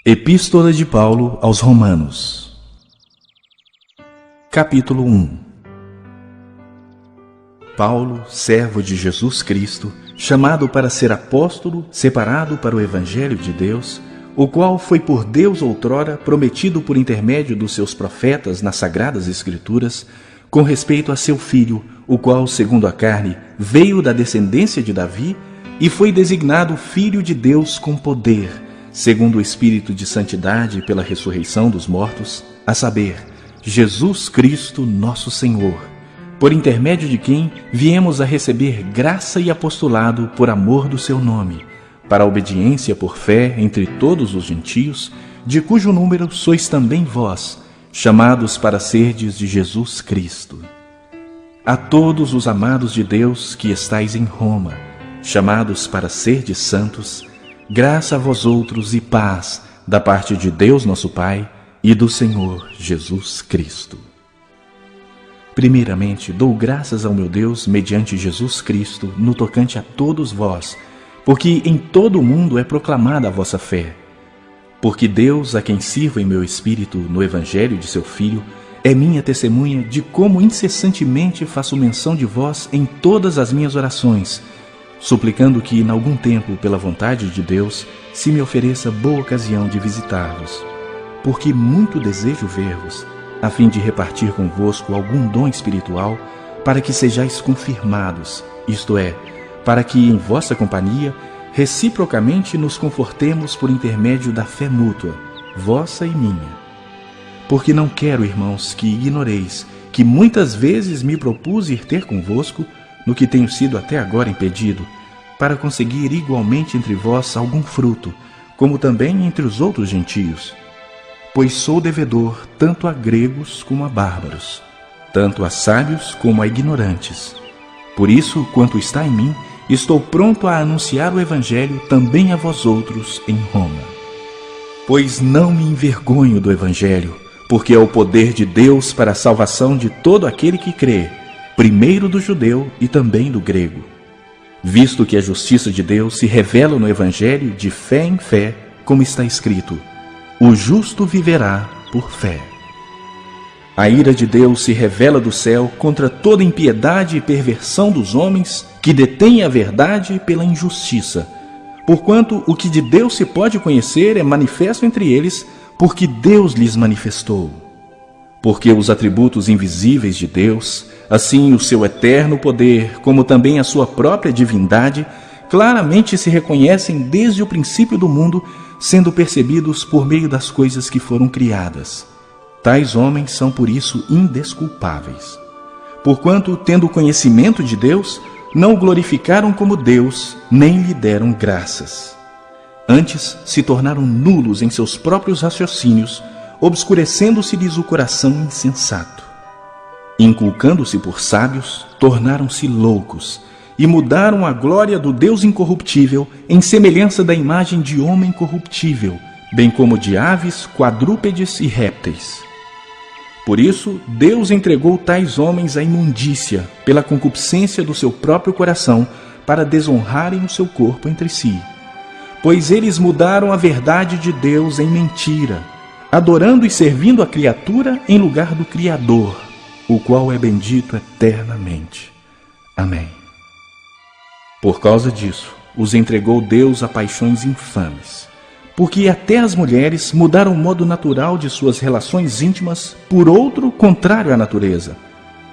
Epístola de Paulo aos Romanos. Capítulo 1. Paulo, servo de Jesus Cristo, chamado para ser apóstolo, separado para o Evangelho de Deus, o qual foi por Deus outrora prometido por intermédio dos seus profetas nas Sagradas Escrituras, com respeito a seu Filho, o qual, segundo a carne, veio da descendência de Davi e foi designado Filho de Deus com poder, segundo o Espírito de Santidade pela ressurreição dos mortos, a saber, Jesus Cristo nosso Senhor, por intermédio de quem viemos a receber graça e apostolado por amor do seu nome, para a obediência por fé entre todos os gentios, de cujo número sois também vós, chamados para serdes de Jesus Cristo. A todos os amados de Deus que estais em Roma, chamados para serdes santos, graça a vós outros e paz da parte de Deus nosso Pai e do Senhor Jesus Cristo. Primeiramente, dou graças ao meu Deus mediante Jesus Cristo no tocante a todos vós, porque em todo o mundo é proclamada a vossa fé. Porque Deus, a quem sirvo em meu espírito no Evangelho de seu Filho, é minha testemunha de como incessantemente faço menção de vós em todas as minhas orações, suplicando que, em algum tempo, pela vontade de Deus, se me ofereça boa ocasião de visitar-vos. Porque muito desejo ver-vos, a fim de repartir convosco algum dom espiritual, para que sejais confirmados, isto é, para que, em vossa companhia, reciprocamente nos confortemos por intermédio da fé mútua, vossa e minha. Porque não quero, irmãos, que ignoreis que muitas vezes me propus ir ter convosco, no que tenho sido até agora impedido, para conseguir igualmente entre vós algum fruto, como também entre os outros gentios. Pois sou devedor tanto a gregos como a bárbaros, tanto a sábios como a ignorantes. Por isso, quanto está em mim, estou pronto a anunciar o Evangelho também a vós outros em Roma. Pois não me envergonho do Evangelho, porque é o poder de Deus para a salvação de todo aquele que crê, primeiro do judeu e também do grego. Visto que a justiça de Deus se revela no Evangelho de fé em fé, como está escrito, o justo viverá por fé. A ira de Deus se revela do céu contra toda impiedade e perversão dos homens que detêm a verdade pela injustiça, porquanto o que de Deus se pode conhecer é manifesto entre eles, porque Deus lhes manifestou. Porque os atributos invisíveis de Deus, assim o seu eterno poder, como também a sua própria divindade, claramente se reconhecem desde o princípio do mundo, sendo percebidos por meio das coisas que foram criadas. Tais homens são por isso indesculpáveis. Porquanto, tendo conhecimento de Deus, não o glorificaram como Deus, nem lhe deram graças. Antes, se tornaram nulos em seus próprios raciocínios, obscurecendo-se-lhes o coração insensato. Inculcando-se por sábios, tornaram-se loucos, e mudaram a glória do Deus incorruptível em semelhança da imagem de homem corruptível, bem como de aves, quadrúpedes e répteis. Por isso, Deus entregou tais homens à imundícia, pela concupiscência do seu próprio coração, para desonrarem o seu corpo entre si. Pois eles mudaram a verdade de Deus em mentira, adorando e servindo a criatura em lugar do Criador, o qual é bendito eternamente. Amém. Por causa disso, os entregou Deus a paixões infames, porque até as mulheres mudaram o modo natural de suas relações íntimas por outro contrário à natureza.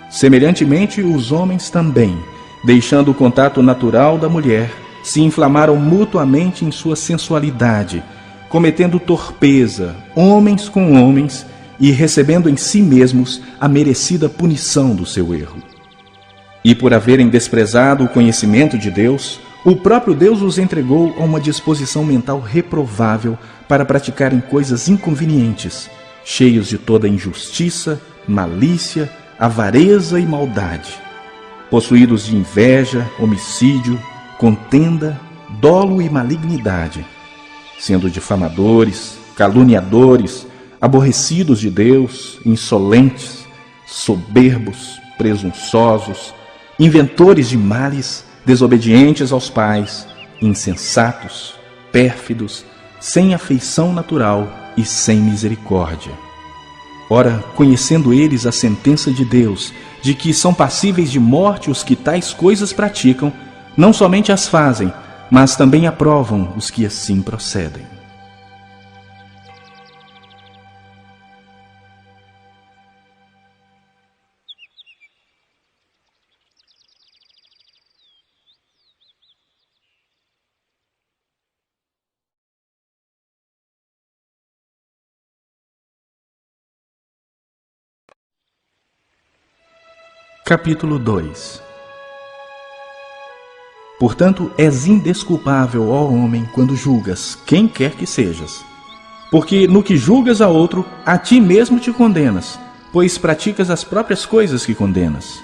Semelhantemente, os homens também, deixando o contato natural da mulher, se inflamaram mutuamente em sua sensualidade, cometendo torpeza, homens com homens, e recebendo em si mesmos a merecida punição do seu erro. E por haverem desprezado o conhecimento de Deus, o próprio Deus os entregou a uma disposição mental reprovável para praticarem coisas inconvenientes, cheios de toda injustiça, malícia, avareza e maldade, possuídos de inveja, homicídio, contenda, dolo e malignidade, sendo difamadores, caluniadores, aborrecidos de Deus, insolentes, soberbos, presunçosos, inventores de males, desobedientes aos pais, insensatos, pérfidos, sem afeição natural e sem misericórdia. Ora, conhecendo eles a sentença de Deus, de que são passíveis de morte os que tais coisas praticam, não somente as fazem, mas também aprovam os que assim procedem. Capítulo 2. Portanto, és indesculpável, ó homem, quando julgas quem quer que sejas. Porque no que julgas a outro, a ti mesmo te condenas, pois praticas as próprias coisas que condenas.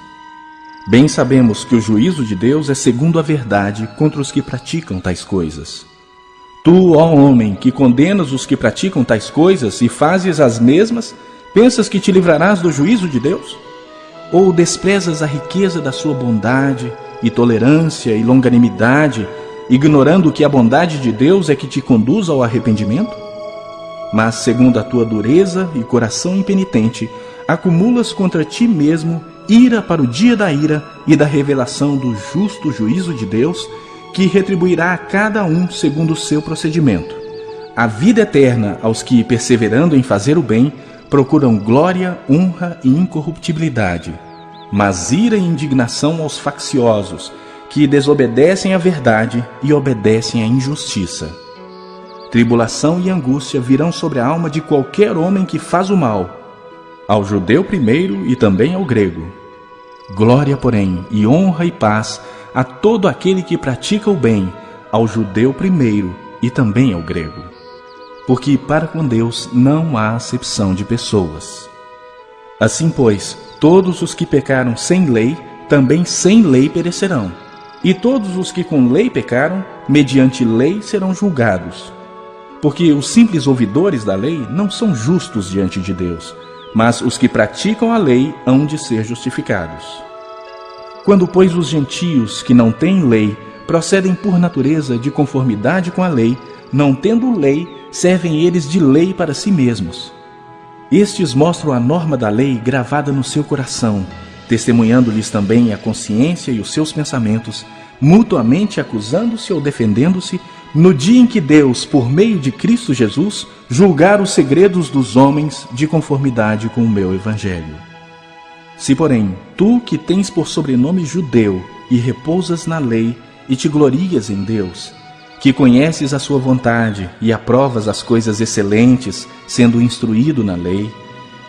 Bem sabemos que o juízo de Deus é segundo a verdade contra os que praticam tais coisas. Tu, ó homem, que condenas os que praticam tais coisas e fazes as mesmas, pensas que te livrarás do juízo de Deus? Ou desprezas a riqueza da sua bondade e tolerância e longanimidade, ignorando que a bondade de Deus é que te conduz ao arrependimento? Mas, segundo a tua dureza e coração impenitente, acumulas contra ti mesmo ira para o dia da ira e da revelação do justo juízo de Deus, que retribuirá a cada um segundo o seu procedimento. A vida eterna aos que, perseverando em fazer o bem, procuram glória, honra e incorruptibilidade, mas ira e indignação aos facciosos, que desobedecem à verdade e obedecem à injustiça. Tribulação e angústia virão sobre a alma de qualquer homem que faz o mal, ao judeu primeiro e também ao grego. Glória, porém, e honra e paz a todo aquele que pratica o bem, ao judeu primeiro e também ao grego. Porque para com Deus não há acepção de pessoas. Assim, pois, todos os que pecaram sem lei, também sem lei perecerão. E todos os que com lei pecaram, mediante lei serão julgados. Porque os simples ouvidores da lei não são justos diante de Deus, mas os que praticam a lei hão de ser justificados. Quando, pois, os gentios que não têm lei procedem por natureza de conformidade com a lei, não tendo lei, servem eles de lei para si mesmos. Estes mostram a norma da lei gravada no seu coração, testemunhando-lhes também a consciência e os seus pensamentos, mutuamente acusando-se ou defendendo-se, no dia em que Deus, por meio de Cristo Jesus, julgar os segredos dos homens de conformidade com o meu Evangelho. Se, porém, tu que tens por sobrenome judeu e repousas na lei e te glorias em Deus, que conheces a sua vontade e aprovas as coisas excelentes, sendo instruído na lei,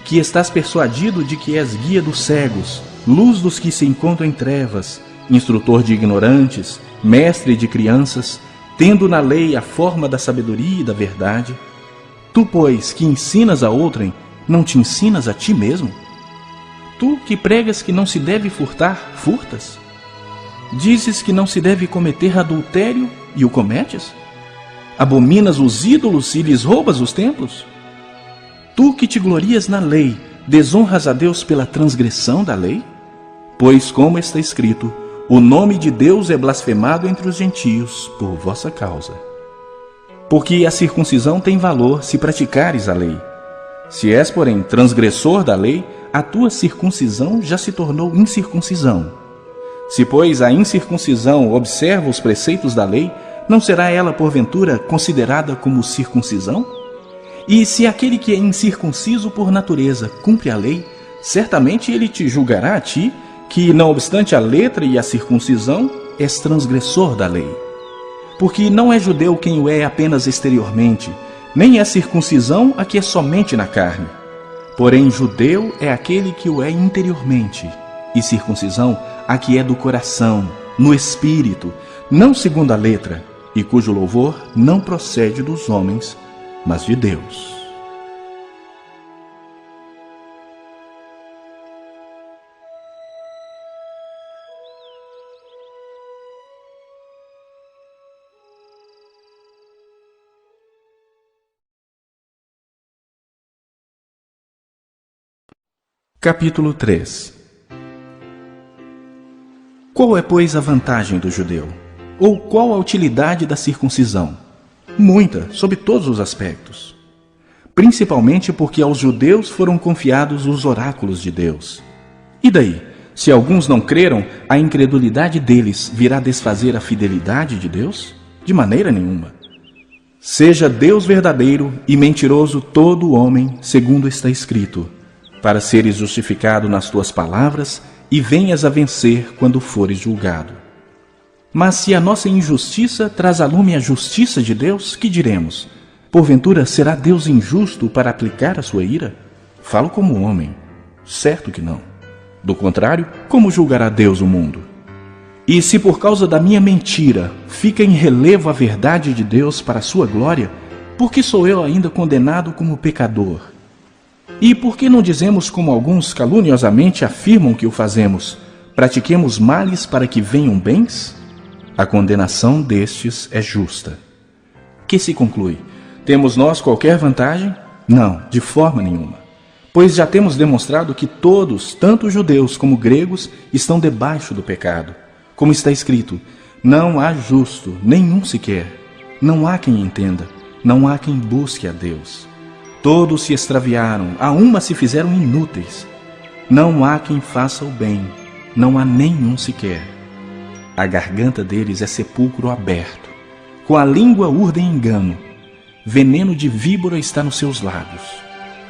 que estás persuadido de que és guia dos cegos, luz dos que se encontram em trevas, instrutor de ignorantes, mestre de crianças, tendo na lei a forma da sabedoria e da verdade, tu, pois, que ensinas a outrem, não te ensinas a ti mesmo? Tu que pregas que não se deve furtar, furtas? Dizes que não se deve cometer adultério e o cometes? Abominas os ídolos e lhes roubas os templos? Tu que te glorias na lei, desonras a Deus pela transgressão da lei? Pois, como está escrito, o nome de Deus é blasfemado entre os gentios por vossa causa. Porque a circuncisão tem valor se praticares a lei. Se és, porém, transgressor da lei, a tua circuncisão já se tornou incircuncisão. Se, pois, a incircuncisão observa os preceitos da lei, não será ela, porventura, considerada como circuncisão? E se aquele que é incircunciso por natureza cumpre a lei, certamente ele te julgará a ti, que, não obstante a letra e a circuncisão, és transgressor da lei. Porque não é judeu quem o é apenas exteriormente, nem é circuncisão a que é somente na carne. Porém, judeu é aquele que o é interiormente, e circuncisão a que é do coração, no espírito, não segundo a letra, e cujo louvor não procede dos homens, mas de Deus. Capítulo 3. Qual é, pois, a vantagem do judeu? Ou qual a utilidade da circuncisão? Muita, sob todos os aspectos. Principalmente porque aos judeus foram confiados os oráculos de Deus. E daí? Se alguns não creram, a incredulidade deles virá desfazer a fidelidade de Deus? De maneira nenhuma. Seja Deus verdadeiro e mentiroso todo homem, segundo está escrito, para seres justificado nas tuas palavras e venhas a vencer quando fores julgado. Mas se a nossa injustiça traz à lume a justiça de Deus, que diremos? Porventura será Deus injusto para aplicar a sua ira? Falo como homem. Certo que não. Do contrário, como julgará Deus o mundo? E se por causa da minha mentira fica em relevo a verdade de Deus para a sua glória, por que sou eu ainda condenado como pecador? E por que não dizemos como alguns caluniosamente afirmam que o fazemos? Pratiquemos males para que venham bens? A condenação destes é justa. Que se conclui? Temos nós qualquer vantagem? Não, de forma nenhuma. Pois já temos demonstrado que todos, tanto judeus como gregos, estão debaixo do pecado. Como está escrito, não há justo, nenhum sequer. Não há quem entenda, não há quem busque a Deus. Todos se extraviaram, a uma se fizeram inúteis. Não há quem faça o bem, não há nenhum sequer. A garganta deles é sepulcro aberto. Com a língua urdem engano. Veneno de víbora está nos seus lábios.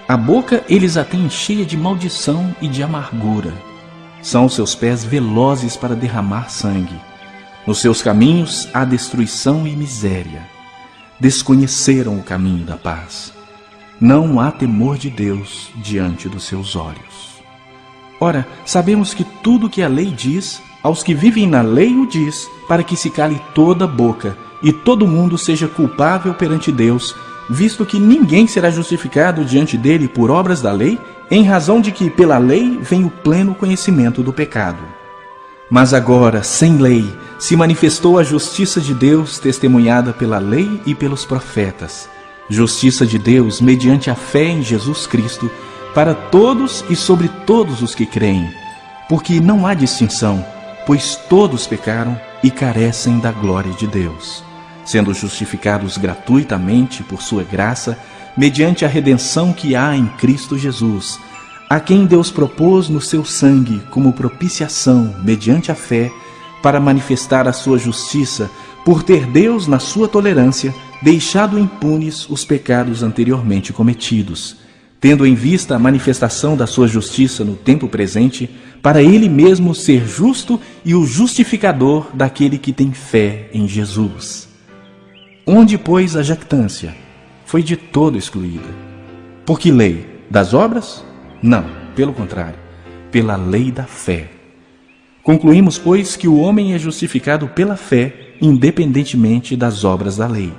A boca eles a têm cheia de maldição e de amargura. São os seus pés velozes para derramar sangue. Nos seus caminhos há destruição e miséria. Desconheceram o caminho da paz. Não há temor de Deus diante dos seus olhos. Ora, sabemos que tudo que a lei diz, aos que vivem na lei o diz, para que se cale toda a boca e todo mundo seja culpável perante Deus, visto que ninguém será justificado diante dele por obras da lei, em razão de que pela lei vem o pleno conhecimento do pecado. Mas agora, sem lei, se manifestou a justiça de Deus testemunhada pela lei e pelos profetas. Justiça de Deus mediante a fé em Jesus Cristo, para todos e sobre todos os que creem, porque não há distinção, pois todos pecaram e carecem da glória de Deus, sendo justificados gratuitamente por sua graça, mediante a redenção que há em Cristo Jesus, a quem Deus propôs no seu sangue como propiciação, mediante a fé, para manifestar a sua justiça, por ter Deus, na sua tolerância, deixado impunes os pecados anteriormente cometidos, tendo em vista a manifestação da sua justiça no tempo presente, para ele mesmo ser justo e o justificador daquele que tem fé em Jesus. Onde, pois, a jactância? Foi de todo excluída. Por que lei? Das obras? Não, pelo contrário, pela lei da fé. Concluímos, pois, que o homem é justificado pela fé, independentemente das obras da lei.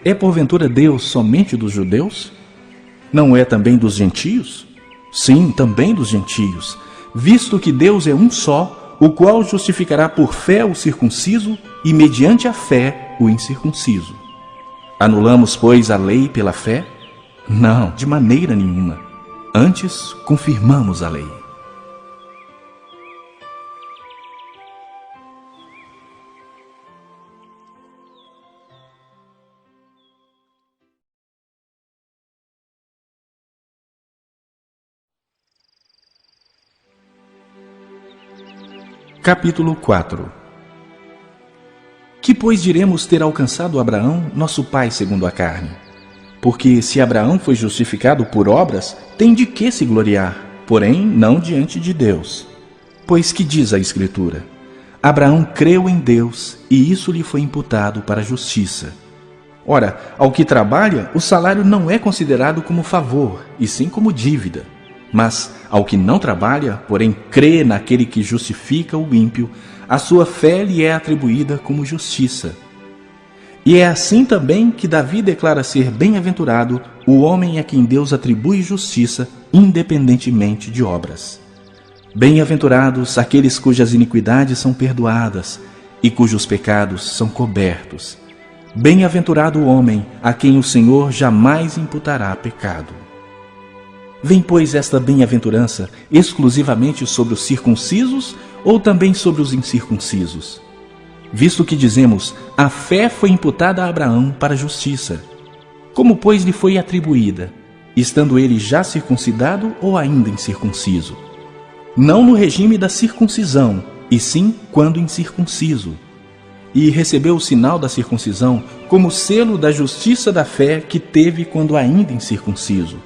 É porventura Deus somente dos judeus? Não é também dos gentios? Sim, também dos gentios, visto que Deus é um só, o qual justificará por fé o circunciso e mediante a fé o incircunciso. Anulamos, pois, a lei pela fé? Não, de maneira nenhuma. Antes, confirmamos a lei. Capítulo 4. Que, pois, diremos ter alcançado Abraão, nosso pai segundo a carne? Porque se Abraão foi justificado por obras, tem de que se gloriar, porém não diante de Deus. Pois que diz a Escritura? Abraão creu em Deus, e isso lhe foi imputado para a justiça. Ora, ao que trabalha, o salário não é considerado como favor, e sim como dívida. Mas ao que não trabalha, porém crê naquele que justifica o ímpio, a sua fé lhe é atribuída como justiça. E é assim também que Davi declara ser bem-aventurado o homem a quem Deus atribui justiça, independentemente de obras. Bem-aventurados aqueles cujas iniquidades são perdoadas e cujos pecados são cobertos. Bem-aventurado o homem a quem o Senhor jamais imputará pecado. Vem, pois, esta bem-aventurança exclusivamente sobre os circuncisos ou também sobre os incircuncisos? visto que dizemos, a fé foi imputada a Abraão para a justiça. Como, pois, lhe foi atribuída, estando ele já circuncidado ou ainda incircunciso? Não no regime da circuncisão, e sim quando incircunciso. E recebeu o sinal da circuncisão como selo da justiça da fé que teve quando ainda incircunciso,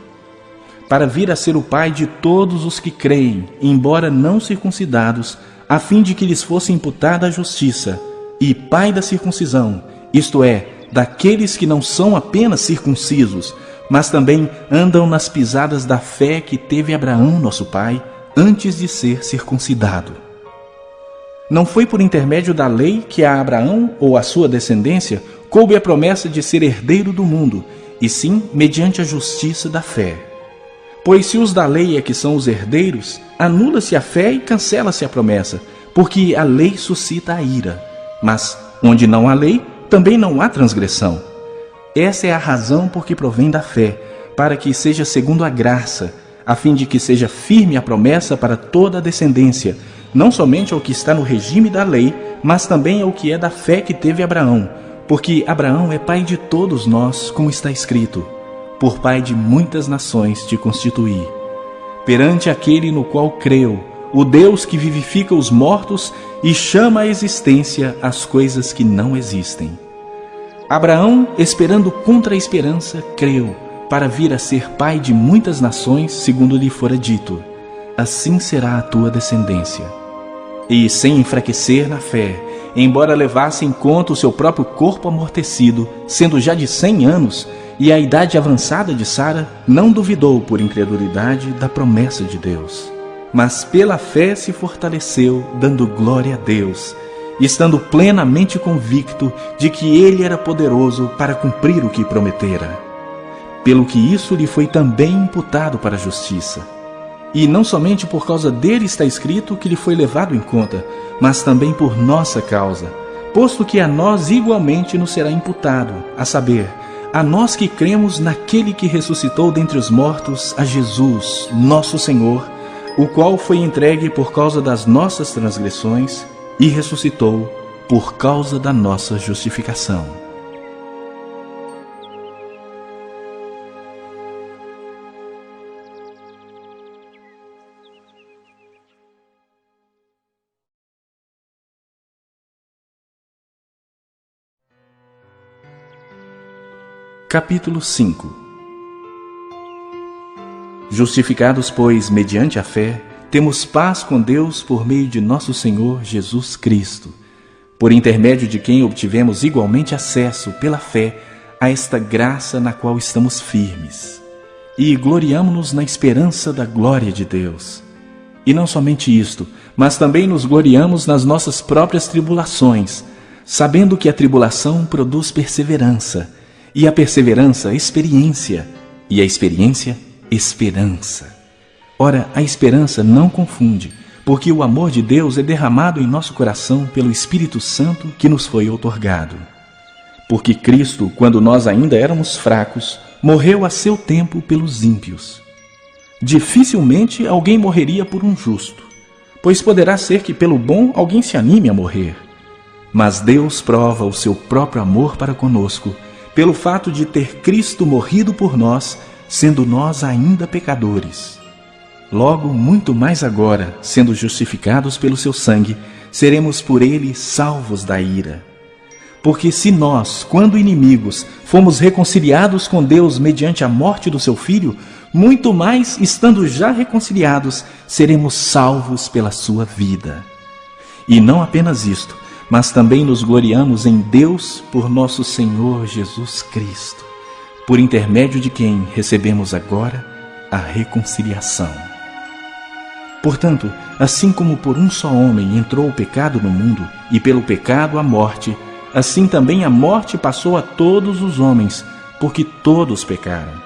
para vir a ser o pai de todos os que creem, embora não circuncidados, a fim de que lhes fosse imputada a justiça, e pai da circuncisão, isto é, daqueles que não são apenas circuncisos, mas também andam nas pisadas da fé que teve Abraão, nosso pai, antes de ser circuncidado. Não foi por intermédio da lei que a Abraão ou a sua descendência coube a promessa de ser herdeiro do mundo, e sim mediante a justiça da fé. Pois se os da lei é que são os herdeiros, anula-se a fé e cancela-se a promessa, porque a lei suscita a ira. Mas onde não há lei, também não há transgressão. Essa é a razão por que provém da fé, para que seja segundo a graça, a fim de que seja firme a promessa para toda a descendência, não somente ao que está no regime da lei, mas também ao que é da fé que teve Abraão, porque Abraão é pai de todos nós, como está escrito, por pai de muitas nações te constituí. Perante aquele no qual creu, o Deus que vivifica os mortos e chama à existência as coisas que não existem. Abraão, esperando contra a esperança, creu, para vir a ser pai de muitas nações, segundo lhe fora dito, assim será a tua descendência. E, sem enfraquecer na fé, embora levasse em conta o seu próprio corpo amortecido, sendo já de 100 anos, e a idade avançada de Sara, não duvidou por incredulidade da promessa de Deus. Mas pela fé se fortaleceu, dando glória a Deus, estando plenamente convicto de que Ele era poderoso para cumprir o que prometera. Pelo que isso lhe foi também imputado para a justiça. E não somente por causa dele está escrito que lhe foi levado em conta, mas também por nossa causa, posto que a nós igualmente nos será imputado, a saber, a nós que cremos naquele que ressuscitou dentre os mortos, a Jesus, nosso Senhor, o qual foi entregue por causa das nossas transgressões e ressuscitou por causa da nossa justificação. Capítulo 5. Justificados, pois, mediante a fé, temos paz com Deus por meio de nosso Senhor Jesus Cristo, por intermédio de quem obtivemos igualmente acesso, pela fé, a esta graça na qual estamos firmes. E gloriamo-nos na esperança da glória de Deus. E não somente isto, mas também nos gloriamos nas nossas próprias tribulações, sabendo que a tribulação produz perseverança, e a perseverança, experiência, e a experiência, esperança. Ora, a esperança não confunde, porque o amor de Deus é derramado em nosso coração pelo Espírito Santo que nos foi outorgado. Porque Cristo, quando nós ainda éramos fracos, morreu a seu tempo pelos ímpios. Dificilmente alguém morreria por um justo, pois poderá ser que pelo bom alguém se anime a morrer. Mas Deus prova o seu próprio amor para conosco, pelo fato de ter Cristo morrido por nós, sendo nós ainda pecadores. Logo, muito mais agora, sendo justificados pelo seu sangue, seremos por ele salvos da ira. Porque se nós, quando inimigos, fomos reconciliados com Deus mediante a morte do seu Filho, muito mais, estando já reconciliados, seremos salvos pela sua vida. E não apenas isto, mas também nos gloriamos em Deus por nosso Senhor Jesus Cristo, por intermédio de quem recebemos agora a reconciliação. Portanto, assim como por um só homem entrou o pecado no mundo, e pelo pecado a morte, assim também a morte passou a todos os homens, porque todos pecaram.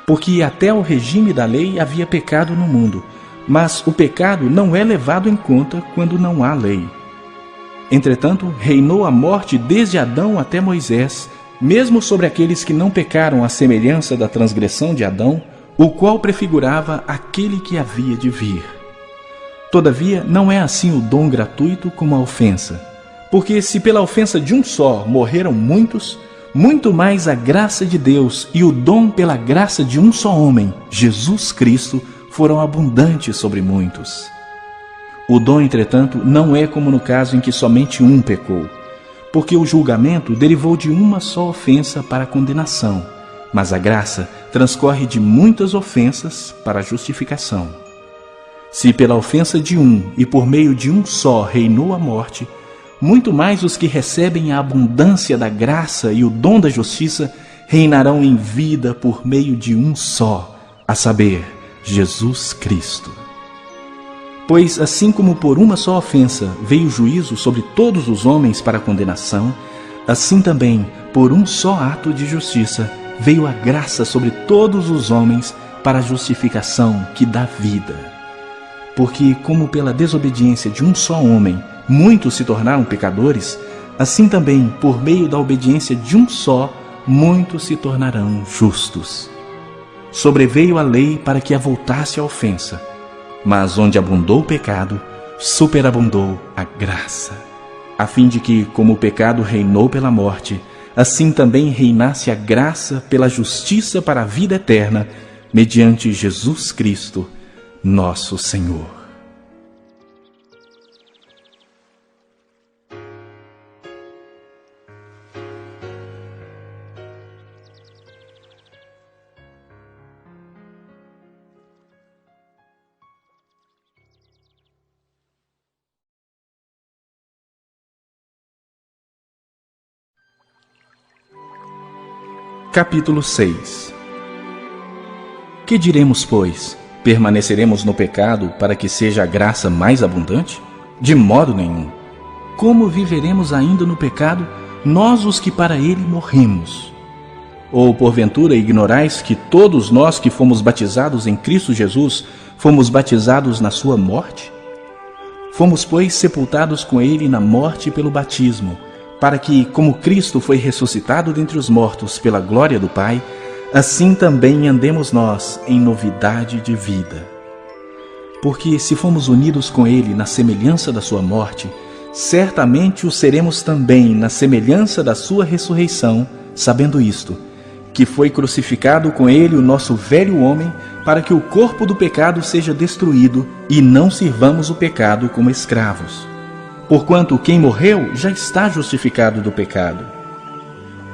Porque até o regime da lei havia pecado no mundo, mas o pecado não é levado em conta quando não há lei. Entretanto, reinou a morte desde Adão até Moisés, mesmo sobre aqueles que não pecaram à semelhança da transgressão de Adão, o qual prefigurava aquele que havia de vir. Todavia, não é assim o dom gratuito como a ofensa, Porque se pela ofensa de um só morreram muitos, muito mais a graça de Deus e o dom pela graça de um só homem, Jesus Cristo, foram abundantes sobre muitos. O dom, entretanto, não é como no caso em que somente um pecou, porque o julgamento derivou de uma só ofensa para a condenação, mas a graça transcorre de muitas ofensas para a justificação. Se pela ofensa de um e por meio de um só reinou a morte, muito mais os que recebem a abundância da graça e o dom da justiça reinarão em vida por meio de um só, a saber, Jesus Cristo. Pois assim como por uma só ofensa veio o juízo sobre todos os homens para a condenação, assim também, por um só ato de justiça, veio a graça sobre todos os homens para a justificação que dá vida. Porque como pela desobediência de um só homem muitos se tornaram pecadores, assim também, por meio da obediência de um só, muitos se tornarão justos. Sobreveio a lei para que avultasse a ofensa, mas onde abundou o pecado, superabundou a graça, a fim de que, como o pecado reinou pela morte, assim também reinasse a graça pela justiça para a vida eterna, mediante Jesus Cristo, nosso Senhor. Capítulo 6. Que diremos, pois? Permaneceremos no pecado para que seja a graça mais abundante? De modo nenhum. Como viveremos ainda no pecado, nós os que para ele morremos? Ou porventura ignorais que todos nós que fomos batizados em Cristo Jesus, fomos batizados na sua morte? Fomos, pois, sepultados com ele na morte pelo batismo, para que, como Cristo foi ressuscitado dentre os mortos pela glória do Pai, assim também andemos nós em novidade de vida. Porque se fomos unidos com ele na semelhança da sua morte, certamente o seremos também na semelhança da sua ressurreição, sabendo isto, que foi crucificado com ele o nosso velho homem, para que o corpo do pecado seja destruído e não sirvamos o pecado como escravos. Porquanto quem morreu já está justificado do pecado.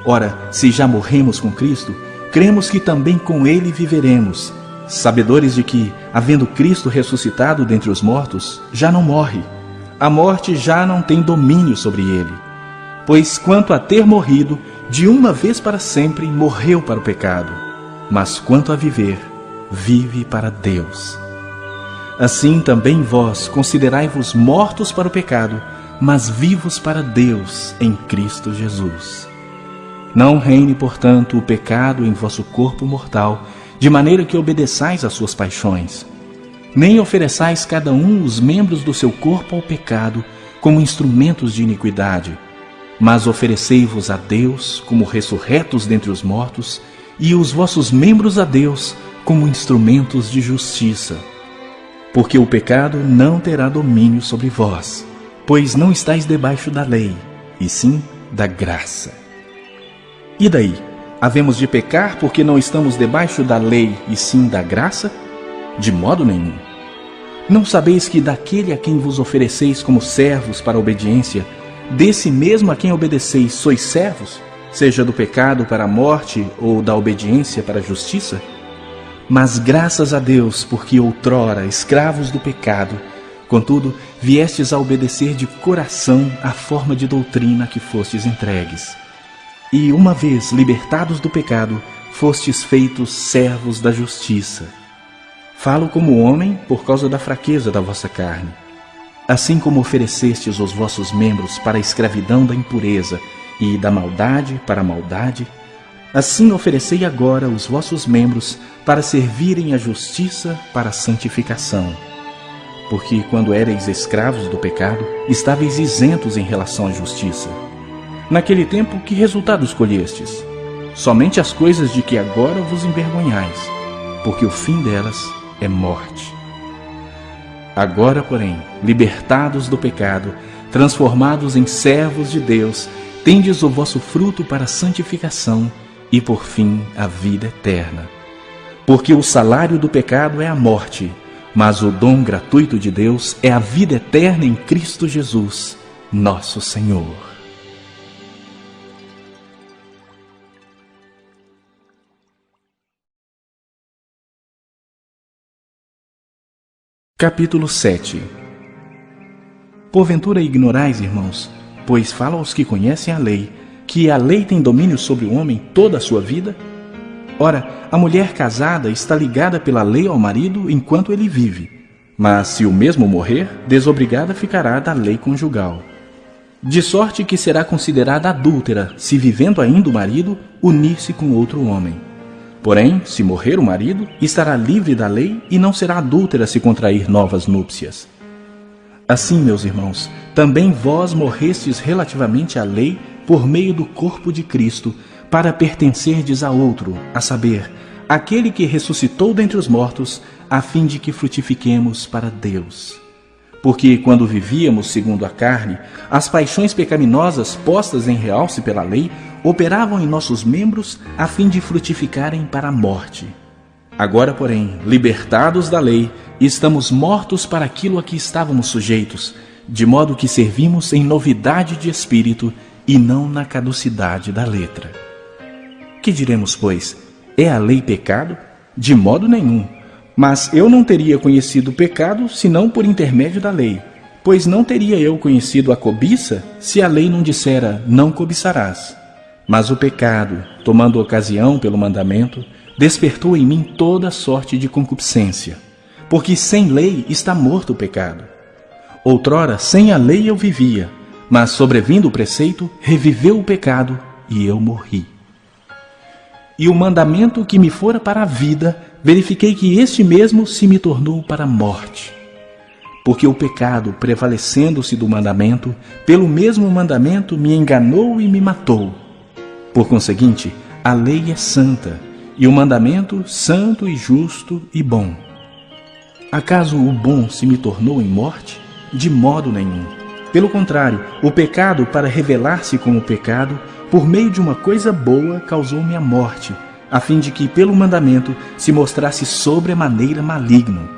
Ora, se já morremos com Cristo, cremos que também com ele viveremos, sabedores de que, havendo Cristo ressuscitado dentre os mortos, já não morre. A morte já não tem domínio sobre ele. Pois quanto a ter morrido, de uma vez para sempre morreu para o pecado, mas quanto a viver, vive para Deus. Assim também vós considerai-vos mortos para o pecado, mas vivos para Deus em Cristo Jesus. Não reine, portanto, o pecado em vosso corpo mortal, de maneira que obedeçais às suas paixões. Nem ofereçais cada um os membros do seu corpo ao pecado, como instrumentos de iniquidade, mas oferecei-vos a Deus como ressurretos dentre os mortos, e os vossos membros a Deus como instrumentos de justiça. Porque o pecado não terá domínio sobre vós, pois não estáis debaixo da lei, e sim da graça. E daí? Havemos de pecar porque não estamos debaixo da lei, e sim da graça? De modo nenhum. Não sabeis que daquele a quem vos ofereceis como servos para a obediência, desse mesmo a quem obedeceis sois servos, seja do pecado para a morte ou da obediência para a justiça? Mas graças a Deus, porque outrora, escravos do pecado, contudo, viestes a obedecer de coração à forma de doutrina a que fostes entregues. E, uma vez libertados do pecado, fostes feitos servos da justiça. Falo como homem por causa da fraqueza da vossa carne. Assim como oferecestes os vossos membros para a escravidão da impureza e da maldade para a maldade, assim oferecei agora os vossos membros para servirem à justiça para a santificação. Porque quando éreis escravos do pecado, estáveis isentos em relação à justiça. Naquele tempo, que resultado escolhestes? Somente as coisas de que agora vos envergonhais, porque o fim delas é morte. Agora, porém, libertados do pecado, transformados em servos de Deus, tendes o vosso fruto para a santificação e, por fim, a vida eterna. Porque o salário do pecado é a morte, mas o dom gratuito de Deus é a vida eterna em Cristo Jesus, nosso Senhor. Capítulo 7. Porventura ignorais, irmãos, pois falo aos que conhecem a lei, que a lei tem domínio sobre o homem toda a sua vida? Ora, a mulher casada está ligada pela lei ao marido enquanto ele vive, mas se o mesmo morrer, desobrigada ficará da lei conjugal. De sorte que será considerada adúltera, se vivendo ainda o marido, unir-se com outro homem. Porém, se morrer o marido, estará livre da lei e não será adúltera se contrair novas núpcias. Assim, meus irmãos, também vós morrestes relativamente à lei por meio do corpo de Cristo, para pertencerdes a outro, a saber, aquele que ressuscitou dentre os mortos, a fim de que frutifiquemos para Deus. Porque quando vivíamos segundo a carne, as paixões pecaminosas postas em realce pela lei operavam em nossos membros a fim de frutificarem para a morte. Agora, porém, libertados da lei, estamos mortos para aquilo a que estávamos sujeitos, de modo que servimos em novidade de espírito e não na caducidade da letra. Que diremos, pois? É a lei pecado? De modo nenhum. Mas eu não teria conhecido o pecado senão por intermédio da lei, pois não teria eu conhecido a cobiça se a lei não dissera, não cobiçarás. Mas o pecado, tomando ocasião pelo mandamento, despertou em mim toda sorte de concupiscência, porque sem lei está morto o pecado. Outrora, sem a lei eu vivia, mas sobrevindo o preceito, reviveu o pecado e eu morri. E o mandamento que me fora para a vida, verifiquei que este mesmo se me tornou para a morte. Porque o pecado, prevalecendo-se do mandamento, pelo mesmo mandamento me enganou e me matou. Por conseguinte, a lei é santa, e o mandamento santo e justo e bom. Acaso o bom se me tornou em morte? De modo nenhum. Pelo contrário, o pecado, para revelar-se como pecado, por meio de uma coisa boa, causou-me a morte, a fim de que, pelo mandamento, se mostrasse sobremaneira maligno.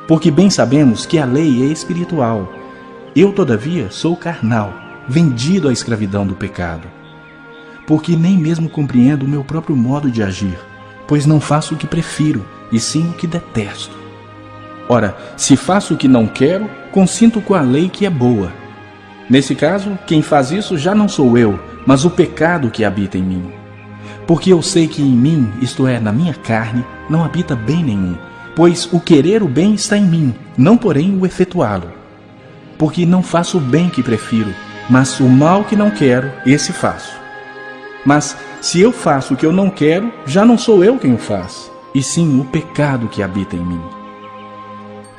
Porque bem sabemos que a lei é espiritual. Eu, todavia, sou carnal, vendido à escravidão do pecado. Porque nem mesmo compreendo o meu próprio modo de agir, pois não faço o que prefiro, e sim o que detesto. Ora, se faço o que não quero, consinto com a lei que é boa. Nesse caso, quem faz isso já não sou eu, mas o pecado que habita em mim. Porque eu sei que em mim, isto é, na minha carne, não habita bem nenhum, pois o querer o bem está em mim, não porém o efetuá-lo. Porque não faço o bem que prefiro, mas o mal que não quero, esse faço. Mas se eu faço o que eu não quero, já não sou eu quem o faz, e sim o pecado que habita em mim.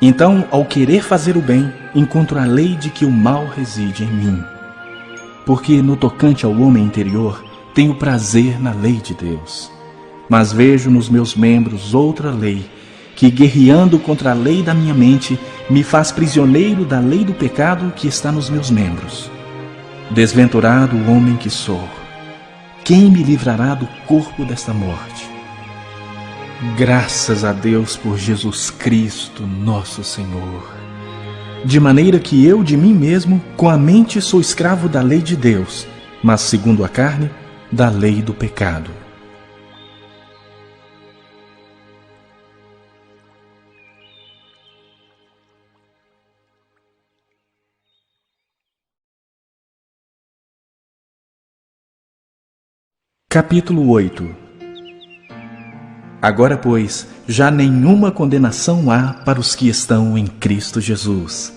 Então, ao querer fazer o bem, encontro a lei de que o mal reside em mim. Porque no tocante ao homem interior, tenho prazer na lei de Deus. Mas vejo nos meus membros outra lei, que guerreando contra a lei da minha mente, me faz prisioneiro da lei do pecado que está nos meus membros. Desventurado o homem que sou, quem me livrará do corpo desta morte? Graças a Deus por Jesus Cristo, nosso Senhor. De maneira que eu de mim mesmo, com a mente sou escravo da lei de Deus, mas segundo a carne, da lei do pecado. Capítulo 8. Agora, pois, já nenhuma condenação há para os que estão em Cristo Jesus.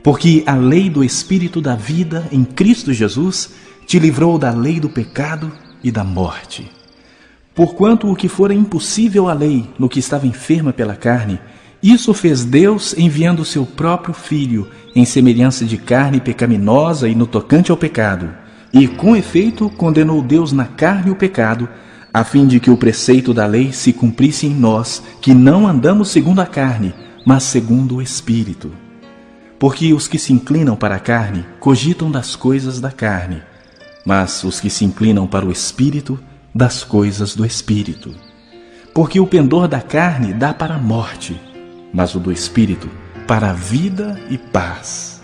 Porque a lei do Espírito da vida em Cristo Jesus te livrou da lei do pecado e da morte. Porquanto o que fora impossível à lei, no que estava enferma pela carne, isso fez Deus enviando o seu próprio Filho, em semelhança de carne pecaminosa e no tocante ao pecado. E, com efeito, condenou Deus na carne o pecado, a fim de que o preceito da lei se cumprisse em nós, que não andamos segundo a carne, mas segundo o Espírito. porque os que se inclinam para a carne cogitam das coisas da carne, mas os que se inclinam para o Espírito, das coisas do Espírito. Porque o pendor da carne dá para a morte, mas o do Espírito para a vida e paz.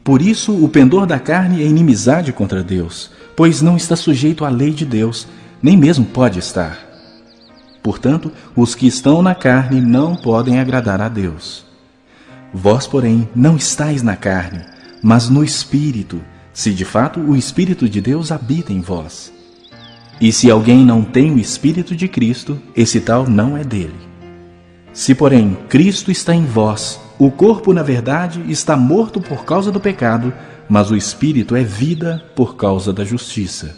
Por isso o pendor da carne é inimizade contra Deus, pois não está sujeito à lei de Deus, nem mesmo pode estar. Portanto, os que estão na carne não podem agradar a Deus. Vós, porém, não estáis na carne, mas no Espírito, se de fato o Espírito de Deus habita em vós. E se alguém não tem o Espírito de Cristo, esse tal não é dele. Se, porém, Cristo está em vós, o corpo, na verdade, está morto por causa do pecado, mas o Espírito é vida por causa da justiça.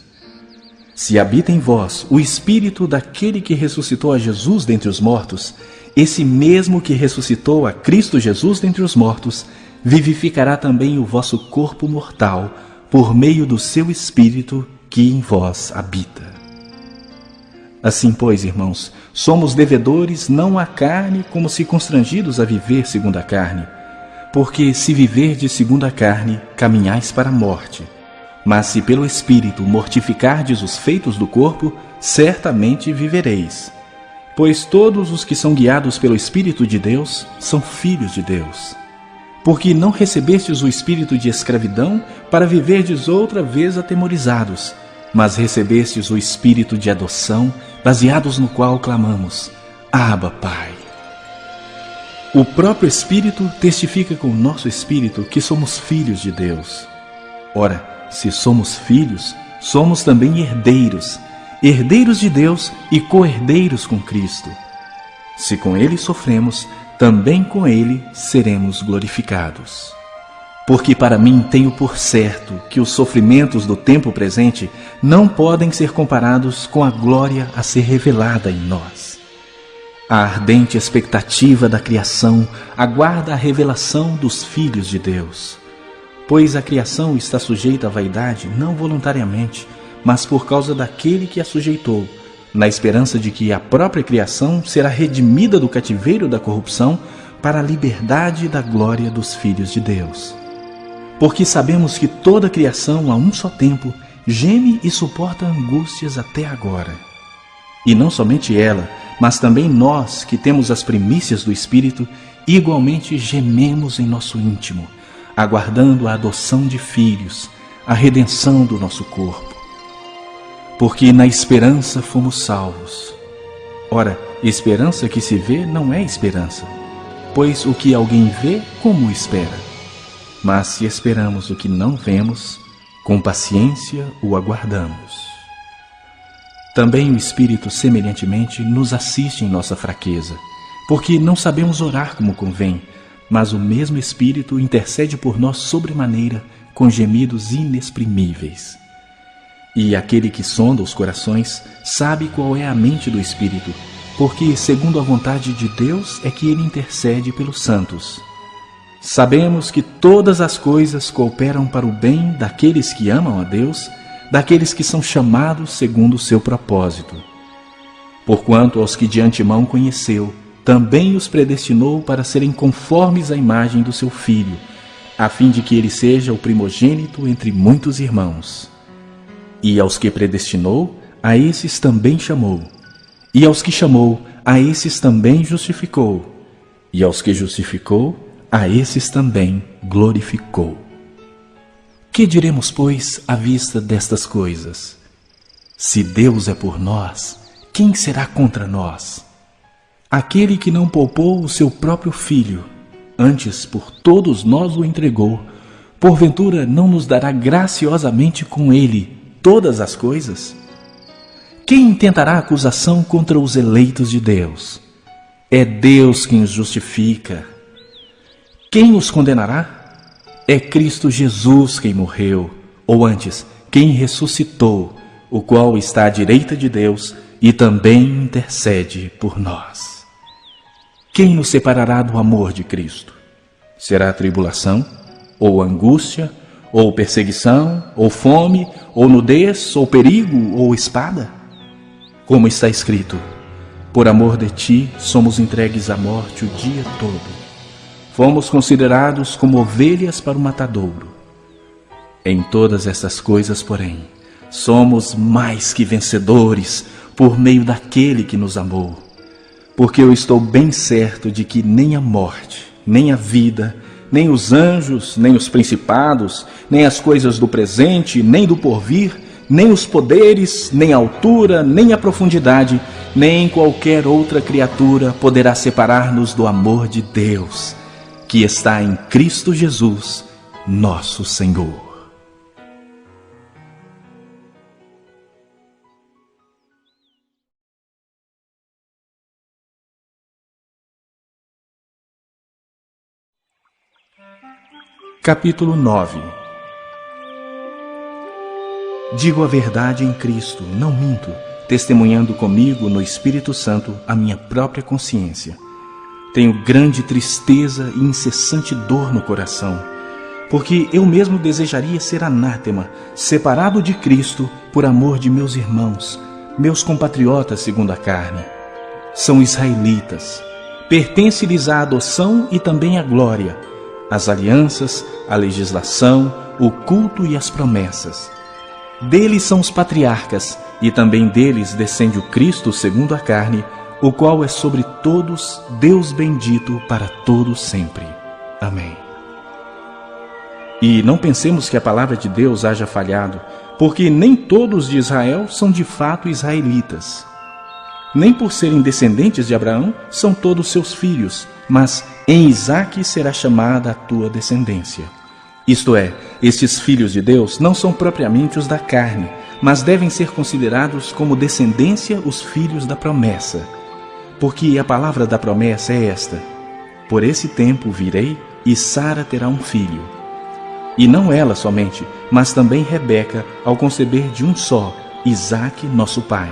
Se habita em vós o Espírito daquele que ressuscitou a Jesus dentre os mortos, esse mesmo que ressuscitou a Cristo Jesus dentre os mortos, vivificará também o vosso corpo mortal, por meio do seu Espírito que em vós habita. Assim, pois, irmãos, somos devedores não à carne, como se constrangidos a viver segundo a carne. Porque se viverdes segundo a carne, caminhais para a morte. Mas se pelo Espírito mortificardes os feitos do corpo, certamente vivereis. Pois todos os que são guiados pelo Espírito de Deus são filhos de Deus. Porque não recebestes o espírito de escravidão para viverdes outra vez atemorizados, mas recebestes o Espírito de adoção, baseados no qual clamamos: Abba, Pai. O próprio Espírito testifica com o nosso espírito que somos filhos de Deus. Ora, se somos filhos, somos também herdeiros, herdeiros de Deus e co-herdeiros com Cristo. Se com Ele sofremos, também com Ele seremos glorificados. Porque para mim tenho por certo que os sofrimentos do tempo presente não podem ser comparados com a glória a ser revelada em nós. A ardente expectativa da criação aguarda a revelação dos filhos de Deus. Pois a criação está sujeita à vaidade não voluntariamente, mas por causa daquele que a sujeitou, na esperança de que a própria criação será redimida do cativeiro da corrupção para a liberdade da glória dos filhos de Deus. Porque sabemos que toda a criação, a um só tempo, geme e suporta angústias até agora. E não somente ela, mas também nós, que temos as primícias do Espírito, igualmente gememos em nosso íntimo, aguardando a adoção de filhos, a redenção do nosso corpo. Porque na esperança fomos salvos. Ora, esperança que se vê não é esperança, pois o que alguém vê, como espera? Mas se esperamos o que não vemos, com paciência o aguardamos. Também o Espírito, semelhantemente, nos assiste em nossa fraqueza, porque não sabemos orar como convém, mas o mesmo Espírito intercede por nós sobremaneira, com gemidos inexprimíveis. E aquele que sonda os corações sabe qual é a mente do Espírito, porque, segundo a vontade de Deus, é que ele intercede pelos santos. Sabemos que todas as coisas cooperam para o bem daqueles que amam a Deus, daqueles que são chamados segundo o seu propósito. Porquanto aos que de antemão conheceu, também os predestinou para serem conformes à imagem do seu Filho, a fim de que ele seja o primogênito entre muitos irmãos. E aos que predestinou, a esses também chamou. E aos que chamou, a esses também justificou. E aos que justificou, a esses também glorificou. Que diremos, pois, à vista destas coisas? Se Deus é por nós, quem será contra nós? Aquele que não poupou o seu próprio Filho, antes por todos nós o entregou, porventura não nos dará graciosamente com ele todas as coisas? Quem intentará acusação contra os eleitos de Deus? É Deus quem os justifica. Quem os condenará? É Cristo Jesus quem morreu, ou antes, quem ressuscitou, o qual está à direita de Deus e também intercede por nós. Quem nos separará do amor de Cristo? Será tribulação, ou angústia, ou perseguição, ou fome, ou nudez, ou perigo, ou espada? Como está escrito: por amor de ti somos entregues à morte o dia todo. fomos considerados como ovelhas para o matadouro. Em todas essas coisas, porém, somos mais que vencedores por meio daquele que nos amou. Porque eu estou bem certo de que nem a morte, nem a vida, nem os anjos, nem os principados, nem as coisas do presente, nem do porvir, nem os poderes, nem a altura, nem a profundidade, nem qualquer outra criatura poderá separar-nos do amor de Deus, que está em Cristo Jesus, nosso Senhor. Capítulo 9. Digo a verdade em Cristo, não minto, testemunhando comigo no Espírito Santo a minha própria consciência. Tenho grande tristeza e incessante dor no coração, porque eu mesmo desejaria ser anátema, separado de Cristo por amor de meus irmãos, meus compatriotas segundo a carne. São israelitas, pertence-lhes a adoção e também a glória, as alianças, a legislação, o culto e as promessas. Deles são os patriarcas, e também deles descende o Cristo segundo a carne, o qual é sobre todos Deus bendito para todos sempre. Amém. E não pensemos que a palavra de Deus haja falhado, porque nem todos de Israel são de fato israelitas. Nem por serem descendentes de Abraão são todos seus filhos, mas em Isaque será chamada a tua descendência. Isto é, estes filhos de Deus não são propriamente os da carne, mas devem ser considerados como descendência os filhos da promessa. Porque a palavra da promessa é esta: por esse tempo virei, e Sara terá um filho. E não ela somente, mas também Rebeca, ao conceber de um só, Isaque, nosso pai.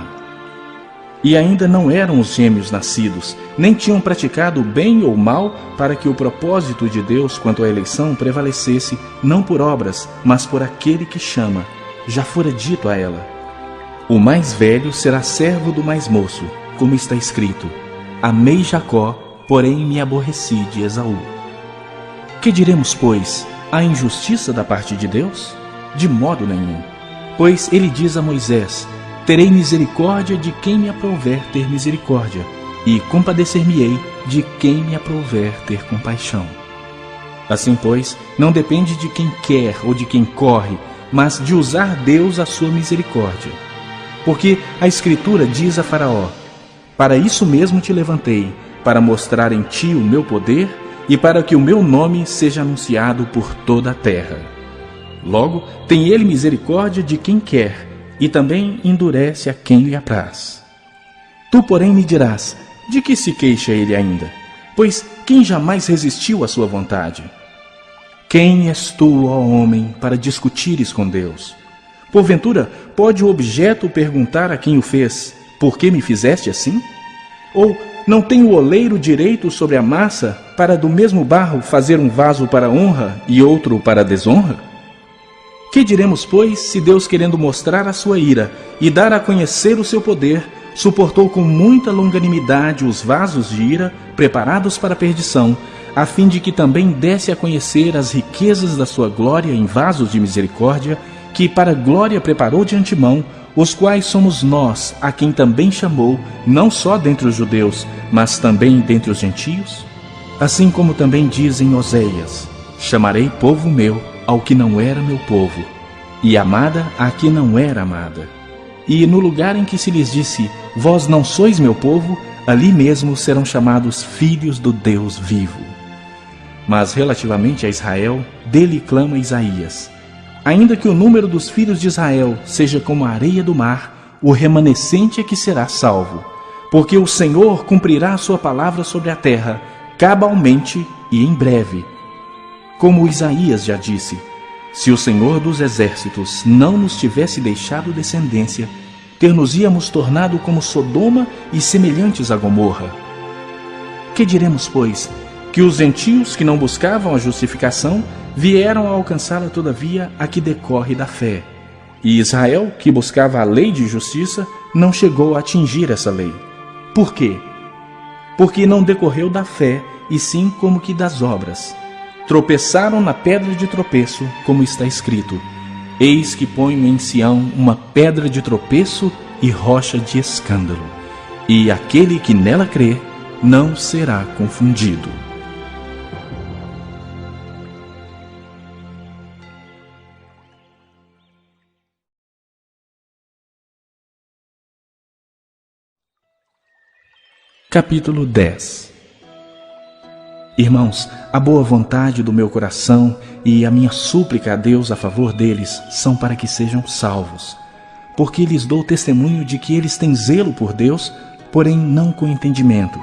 E ainda não eram os gêmeos nascidos, nem tinham praticado bem ou mal, para que o propósito de Deus quanto à eleição prevalecesse, não por obras, mas por aquele que chama. Já fora dito a ela: o mais velho será servo do mais moço, como está escrito: amei Jacó, porém me aborreci de Esaú. Que diremos, pois? Há injustiça da parte de Deus? De modo nenhum. Pois ele diz a Moisés: terei misericórdia de quem me aprouver ter misericórdia, e compadecer-me-ei de quem me aprouver ter compaixão. Assim, pois, não depende de quem quer ou de quem corre, mas de usar Deus a sua misericórdia. Porque a Escritura diz a Faraó: para isso mesmo te levantei, para mostrar em ti o meu poder e para que o meu nome seja anunciado por toda a terra. Logo, tem ele misericórdia de quem quer, e também endurece a quem lhe apraz. Tu, porém, me dirás: de que se queixa ele ainda? Pois quem jamais resistiu à sua vontade? Quem és tu, ó homem, para discutires com Deus? Porventura, pode o objeto perguntar a quem o fez: por que me fizeste assim? Ou não tem o oleiro direito sobre a massa, para do mesmo barro fazer um vaso para honra e outro para desonra? Que diremos, pois, se Deus, querendo mostrar a sua ira e dar a conhecer o seu poder, suportou com muita longanimidade os vasos de ira preparados para a perdição, a fim de que também desse a conhecer as riquezas da sua glória em vasos de misericórdia, que para a glória preparou de antemão, os quais somos nós, a quem também chamou, não só dentre os judeus, mas também dentre os gentios? Assim como também diz em Oséias: chamarei povo meu ao que não era meu povo, e amada a que não era amada. E no lugar em que se lhes disse: vós não sois meu povo, ali mesmo serão chamados filhos do Deus vivo. Mas relativamente a Israel, dele clama Isaías: ainda que o número dos filhos de Israel seja como a areia do mar, o remanescente é que será salvo. Porque o Senhor cumprirá a sua palavra sobre a terra, cabalmente e em breve. Como Isaías já disse: se o Senhor dos exércitos não nos tivesse deixado descendência, ter-nos-íamos tornado como Sodoma e semelhantes a Gomorra. Que diremos, pois? Que os gentios que não buscavam a justificação vieram a alcançá-la todavia a que decorre da fé. E Israel, que buscava a lei de justiça, não chegou a atingir essa lei. Por quê? Porque não decorreu da fé, e sim como que das obras. Tropeçaram na pedra de tropeço, como está escrito: Eis que ponho em Sião uma pedra de tropeço e rocha de escândalo, e aquele que nela crê não será confundido. Capítulo 10. Irmãos, a boa vontade do meu coração e a minha súplica a Deus a favor deles são para que sejam salvos, porque lhes dou testemunho de que eles têm zelo por Deus, porém não com entendimento.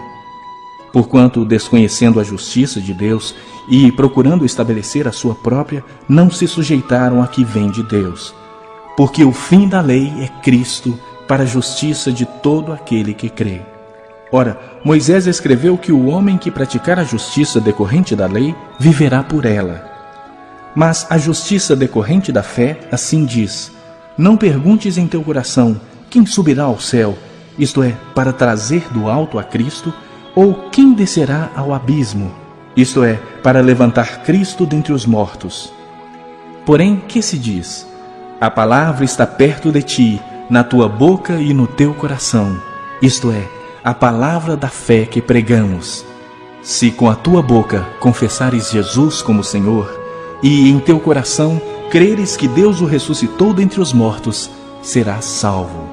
Porquanto, desconhecendo a justiça de Deus e procurando estabelecer a sua própria, não se sujeitaram a que vem de Deus. Porque o fim da lei é Cristo, para a justiça de todo aquele que crê. Ora, Moisés escreveu que o homem que praticar a justiça decorrente da lei viverá por ela. Mas a justiça decorrente da fé assim diz: Não perguntes em teu coração, quem subirá ao céu, isto é, para trazer do alto a Cristo, ou quem descerá ao abismo, isto é, para levantar Cristo dentre os mortos. Porém, que se diz? A palavra está perto de ti, na tua boca e no teu coração, isto é, a palavra da fé que pregamos. Se com a tua boca confessares Jesus como Senhor, e em teu coração creres que Deus o ressuscitou dentre os mortos, serás salvo.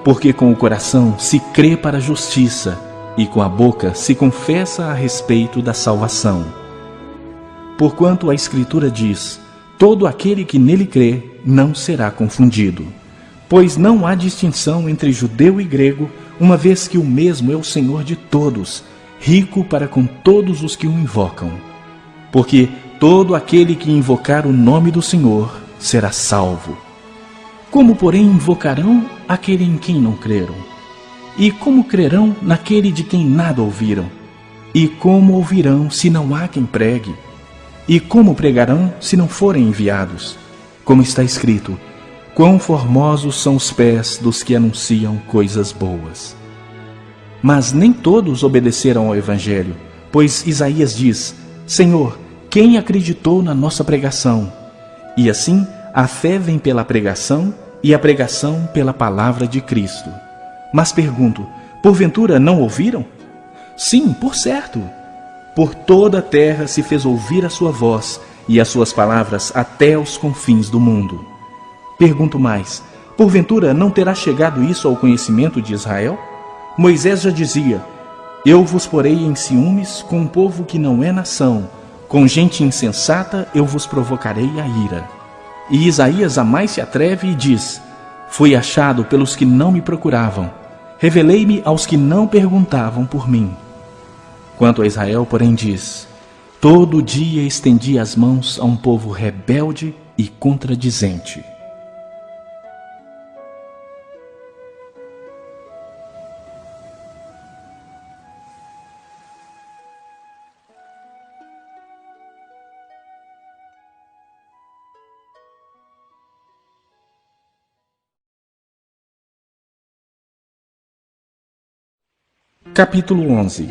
Porque com o coração se crê para a justiça, e com a boca se confessa a respeito da salvação. Porquanto a Escritura diz: Todo aquele que nele crê não será confundido. Pois não há distinção entre judeu e grego, uma vez que o mesmo é o Senhor de todos, rico para com todos os que o invocam. Porque todo aquele que invocar o nome do Senhor será salvo. Como, porém, invocarão aquele em quem não creram? E como crerão naquele de quem nada ouviram? E como ouvirão se não há quem pregue? E como pregarão se não forem enviados? Como está escrito: Quão formosos são os pés dos que anunciam coisas boas. Mas nem todos obedeceram ao Evangelho, pois Isaías diz: Senhor, quem acreditou na nossa pregação? E assim, a fé vem pela pregação, e a pregação pela palavra de Cristo. Mas pergunto, porventura não ouviram? Sim, por certo. Por toda a terra se fez ouvir a sua voz, e as suas palavras até os confins do mundo. Pergunto mais, porventura não terá chegado isso ao conhecimento de Israel? Moisés já dizia: Eu vos porei em ciúmes com um povo que não é nação, com gente insensata eu vos provocarei a ira. E Isaías a mais se atreve e diz: Fui achado pelos que não me procuravam, revelei-me aos que não perguntavam por mim. Quanto a Israel, porém, diz: Todo dia estendi as mãos a um povo rebelde e contradizente. Capítulo 11.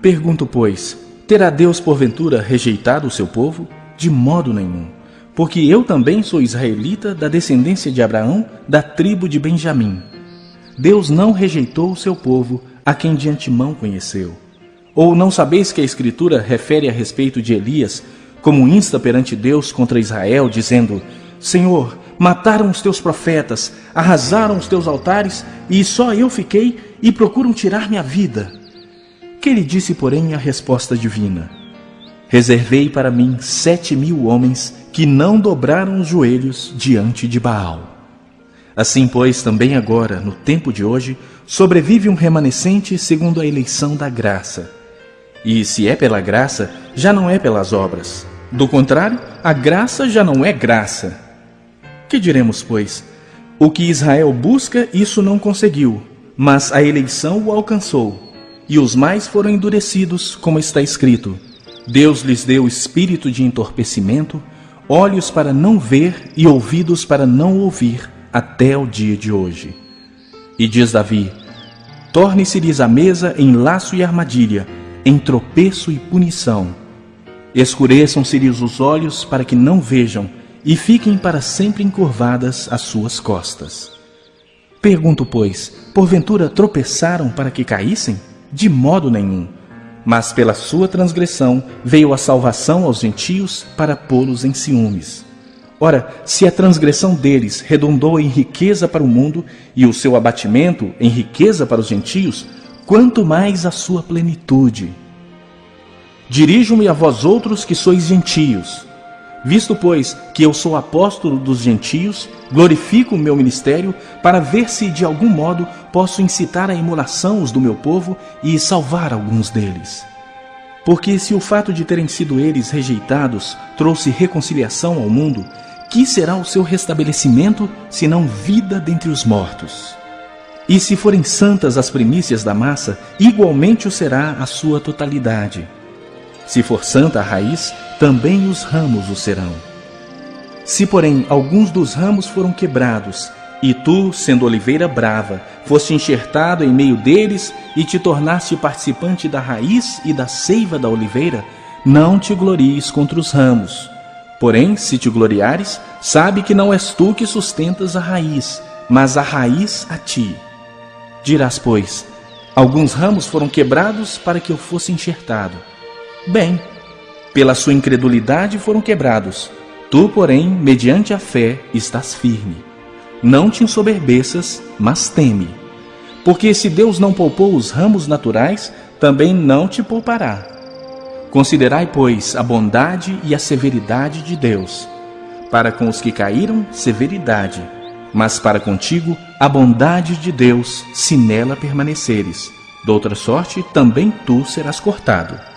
Pergunto, pois, terá Deus porventura rejeitado o seu povo? De modo nenhum, porque eu também sou israelita da descendência de Abraão, da tribo de Benjamim. Deus não rejeitou o seu povo, a quem de antemão conheceu. Ou não sabeis que a Escritura refere a respeito de Elias, como insta perante Deus contra Israel, dizendo: Senhor, mataram os teus profetas, arrasaram os teus altares, e só eu fiquei, e procuram tirar minha vida. Que lhe disse, porém, a resposta divina: Reservei para mim 7.000 homens que não dobraram os joelhos diante de Baal. Assim, pois, também agora, no tempo de hoje, sobrevive um remanescente segundo a eleição da graça. E se é pela graça, já não é pelas obras. Do contrário, a graça já não é graça. Que diremos, pois? O que Israel busca, isso não conseguiu, mas a eleição o alcançou. E os mais foram endurecidos, como está escrito: Deus lhes deu espírito de entorpecimento, olhos para não ver e ouvidos para não ouvir, até o dia de hoje. E diz Davi: Torne-se-lhes a mesa em laço e armadilha, em tropeço e punição. Escureçam-se-lhes os olhos para que não vejam, e fiquem para sempre encurvadas as suas costas. Pergunto, pois, porventura tropeçaram para que caíssem? De modo nenhum. Mas pela sua transgressão veio a salvação aos gentios para pô-los em ciúmes. Ora, se a transgressão deles redundou em riqueza para o mundo, e o seu abatimento em riqueza para os gentios, quanto mais a sua plenitude. Dirijo-me a vós outros que sois gentios. Visto, pois, que eu sou apóstolo dos gentios, glorifico o meu ministério para ver se de algum modo posso incitar à emulação os do meu povo e salvar alguns deles. Porque se o fato de terem sido eles rejeitados trouxe reconciliação ao mundo, que será o seu restabelecimento, senão vida dentre os mortos? E se forem santas as primícias da massa, igualmente o será a sua totalidade. Se for santa a raiz, também os ramos o serão. Se, porém, alguns dos ramos foram quebrados, e tu, sendo oliveira brava, foste enxertado em meio deles e te tornaste participante da raiz e da seiva da oliveira, não te glories contra os ramos. Porém, se te gloriares, sabe que não és tu que sustentas a raiz, mas a raiz a ti. Dirás, pois, alguns ramos foram quebrados para que eu fosse enxertado. Bem, pela sua incredulidade foram quebrados. Tu, porém, mediante a fé, estás firme. Não te ensoberbeças, mas teme. Porque se Deus não poupou os ramos naturais, também não te poupará. Considerai, pois, a bondade e a severidade de Deus. Para com os que caíram, severidade. Mas para contigo, a bondade de Deus, se nela permaneceres. Doutra sorte, também tu serás cortado.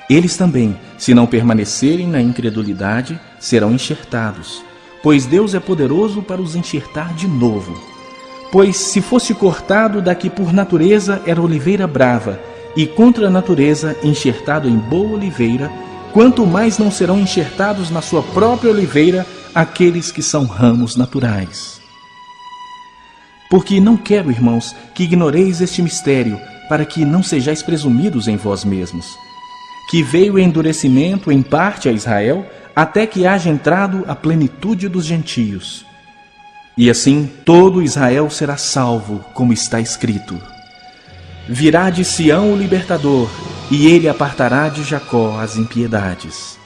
Eles também, se não permanecerem na incredulidade, serão enxertados, pois Deus é poderoso para os enxertar de novo. Pois se fosse cortado da que por natureza era oliveira brava, e contra a natureza enxertado em boa oliveira, quanto mais não serão enxertados na sua própria oliveira aqueles que são ramos naturais. Porque não quero, irmãos, que ignoreis este mistério, para que não sejais presumidos em vós mesmos, que veio endurecimento em parte a Israel, até que haja entrado a plenitude dos gentios. E assim todo Israel será salvo, como está escrito. Virá de Sião o libertador, e ele apartará de Jacó as impiedades.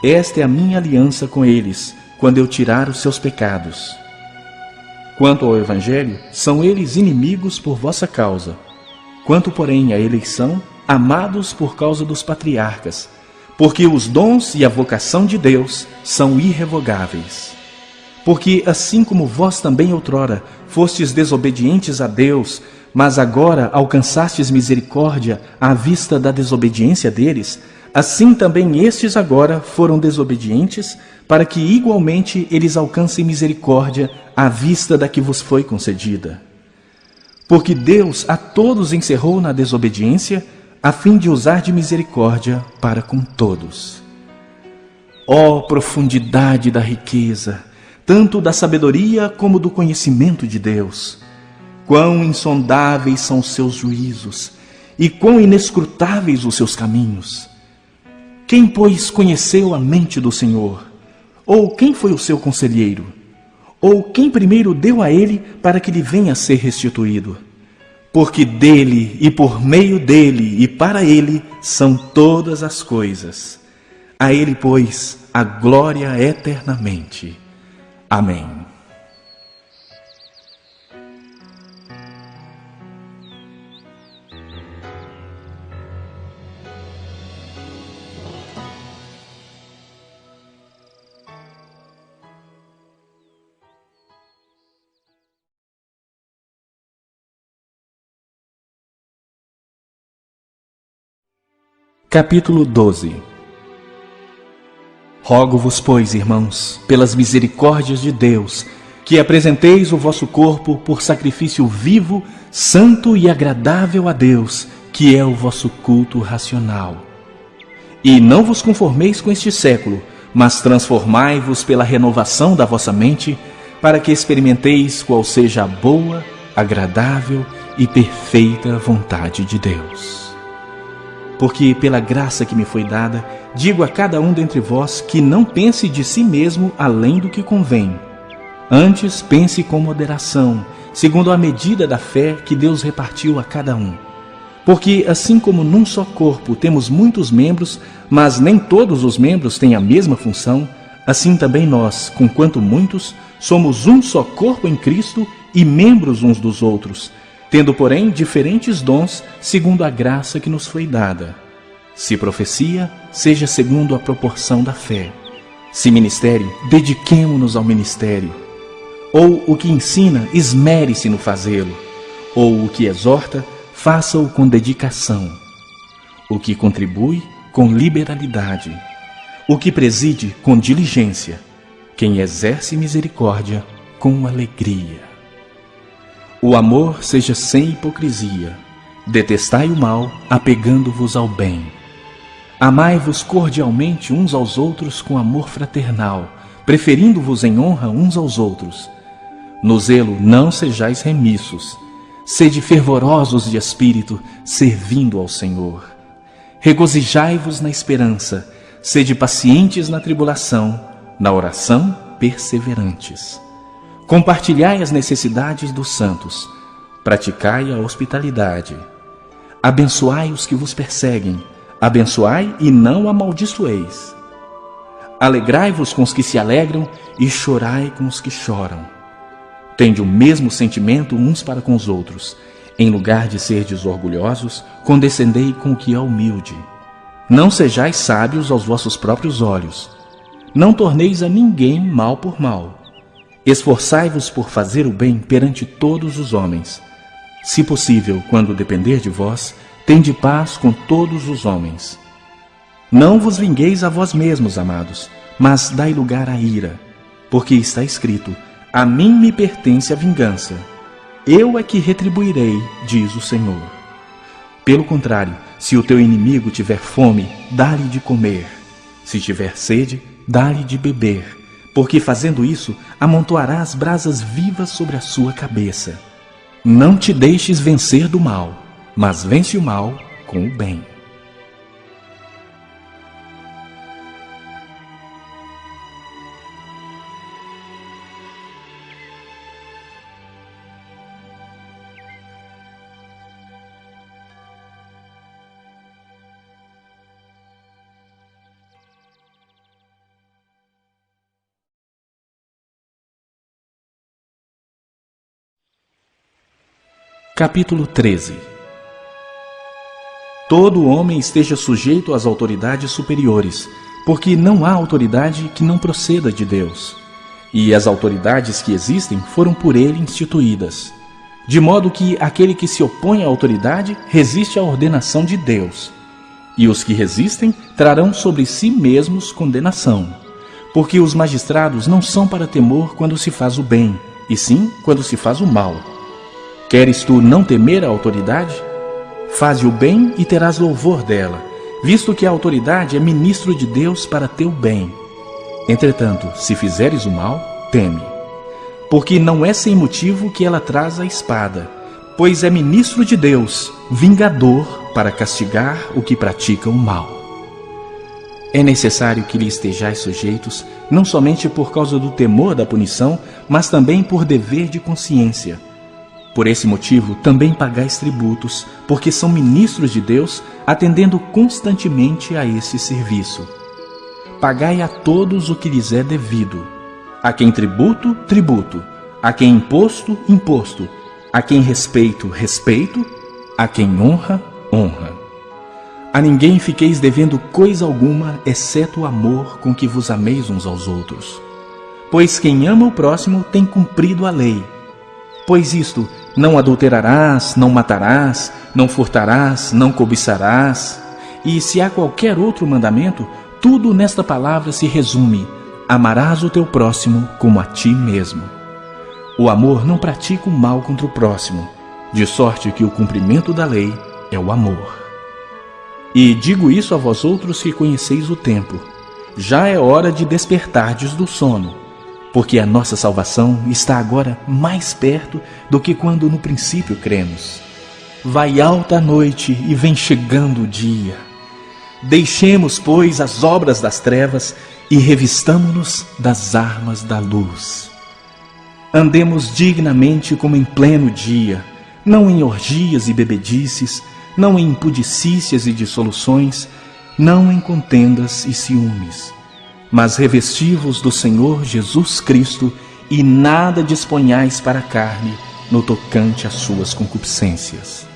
Esta é a minha aliança com eles, quando eu tirar os seus pecados. Quanto ao Evangelho, são eles inimigos por vossa causa. Quanto, porém, à eleição, amados por causa dos patriarcas, porque os dons e a vocação de Deus são irrevogáveis. Porque assim como vós também outrora fostes desobedientes a Deus, mas agora alcançastes misericórdia à vista da desobediência deles, assim também estes agora foram desobedientes, para que igualmente eles alcancem misericórdia à vista da que vos foi concedida. Porque Deus a todos encerrou na desobediência, a fim de usar de misericórdia para com todos. Ó profundidade da riqueza, tanto da sabedoria como do conhecimento de Deus! Quão insondáveis são os seus juízos, e quão inescrutáveis os seus caminhos! Quem, pois, conheceu a mente do Senhor? Ou quem foi o seu conselheiro? Ou quem primeiro deu a ele para que lhe venha a ser restituído? Porque dele, e por meio dele, e para ele, são todas as coisas. A ele, pois, a glória eternamente. Amém. Capítulo 12. Rogo-vos, pois, irmãos, pelas misericórdias de Deus, que apresenteis o vosso corpo por sacrifício vivo, santo e agradável a Deus, que é o vosso culto racional. E não vos conformeis com este século, mas transformai-vos pela renovação da vossa mente, para que experimenteis qual seja a boa, agradável e perfeita vontade de Deus. Porque, pela graça que me foi dada, digo a cada um dentre vós que não pense de si mesmo além do que convém. Antes, pense com moderação, segundo a medida da fé que Deus repartiu a cada um. Porque, assim como num só corpo temos muitos membros, mas nem todos os membros têm a mesma função, assim também nós, conquanto muitos, somos um só corpo em Cristo e membros uns dos outros, tendo, porém, diferentes dons segundo a graça que nos foi dada. Se profecia, seja segundo a proporção da fé. Se ministério, dediquemo-nos ao ministério. Ou o que ensina, esmere-se no fazê-lo. Ou o que exorta, faça-o com dedicação. O que contribui, com liberalidade. O que preside, com diligência. Quem exerce misericórdia, com alegria. O amor seja sem hipocrisia. Detestai o mal, apegando-vos ao bem. Amai-vos cordialmente uns aos outros com amor fraternal, preferindo-vos em honra uns aos outros. No zelo não sejais remissos. Sede fervorosos de espírito, servindo ao Senhor. Regozijai-vos na esperança. Sede pacientes na tribulação, na oração perseverantes. Compartilhai as necessidades dos santos, praticai a hospitalidade. Abençoai os que vos perseguem, abençoai e não amaldiçoeis. Alegrai-vos com os que se alegram e chorai com os que choram. Tende o mesmo sentimento uns para com os outros. Em lugar de serdes orgulhosos, condescendei com o que é humilde. Não sejais sábios aos vossos próprios olhos. Não torneis a ninguém mal por mal. Esforçai-vos por fazer o bem perante todos os homens. Se possível, quando depender de vós, tende paz com todos os homens. Não vos vingueis a vós mesmos, amados, mas dai lugar à ira, porque está escrito: a mim me pertence a vingança. Eu é que retribuirei, diz o Senhor. Pelo contrário, se o teu inimigo tiver fome, dá-lhe de comer. Se tiver sede, dá-lhe de beber. Porque fazendo isso, amontoarás brasas vivas sobre a sua cabeça. Não te deixes vencer do mal, mas vence o mal com o bem. Capítulo 13. Todo homem esteja sujeito às autoridades superiores, porque não há autoridade que não proceda de Deus. E as autoridades que existem foram por ele instituídas. De modo que aquele que se opõe à autoridade resiste à ordenação de Deus. E os que resistem trarão sobre si mesmos condenação. Porque os magistrados não são para temor quando se faz o bem, e sim quando se faz o mal. Queres tu não temer a autoridade? Faze o bem e terás louvor dela, visto que a autoridade é ministro de Deus para teu bem. Entretanto, se fizeres o mal, teme. Porque não é sem motivo que ela traz a espada, pois é ministro de Deus, vingador para castigar o que pratica o mal. É necessário que lhe estejais sujeitos, não somente por causa do temor da punição, mas também por dever de consciência. Por esse motivo, também pagais tributos, porque são ministros de Deus, atendendo constantemente a esse serviço. Pagai a todos o que lhes é devido. A quem tributo, tributo. A quem imposto, imposto. A quem respeito, respeito. A quem honra, honra. A ninguém fiqueis devendo coisa alguma, exceto o amor com que vos ameis uns aos outros. Pois quem ama o próximo tem cumprido a lei. Pois isto, não adulterarás, não matarás, não furtarás, não cobiçarás. E se há qualquer outro mandamento, tudo nesta palavra se resume: amarás o teu próximo como a ti mesmo. O amor não pratica o mal contra o próximo, de sorte que o cumprimento da lei é o amor. E digo isso a vós outros que conheceis o tempo. Já é hora de despertardes do sono, porque a nossa salvação está agora mais perto do que quando no princípio cremos. Vai alta a noite e vem chegando o dia. Deixemos, pois, as obras das trevas e revistamo-nos das armas da luz. Andemos dignamente como em pleno dia, não em orgias e bebedices, não em impudicícias e dissoluções, não em contendas e ciúmes, mas revesti-vos do Senhor Jesus Cristo e nada disponhais para a carne no tocante às suas concupiscências.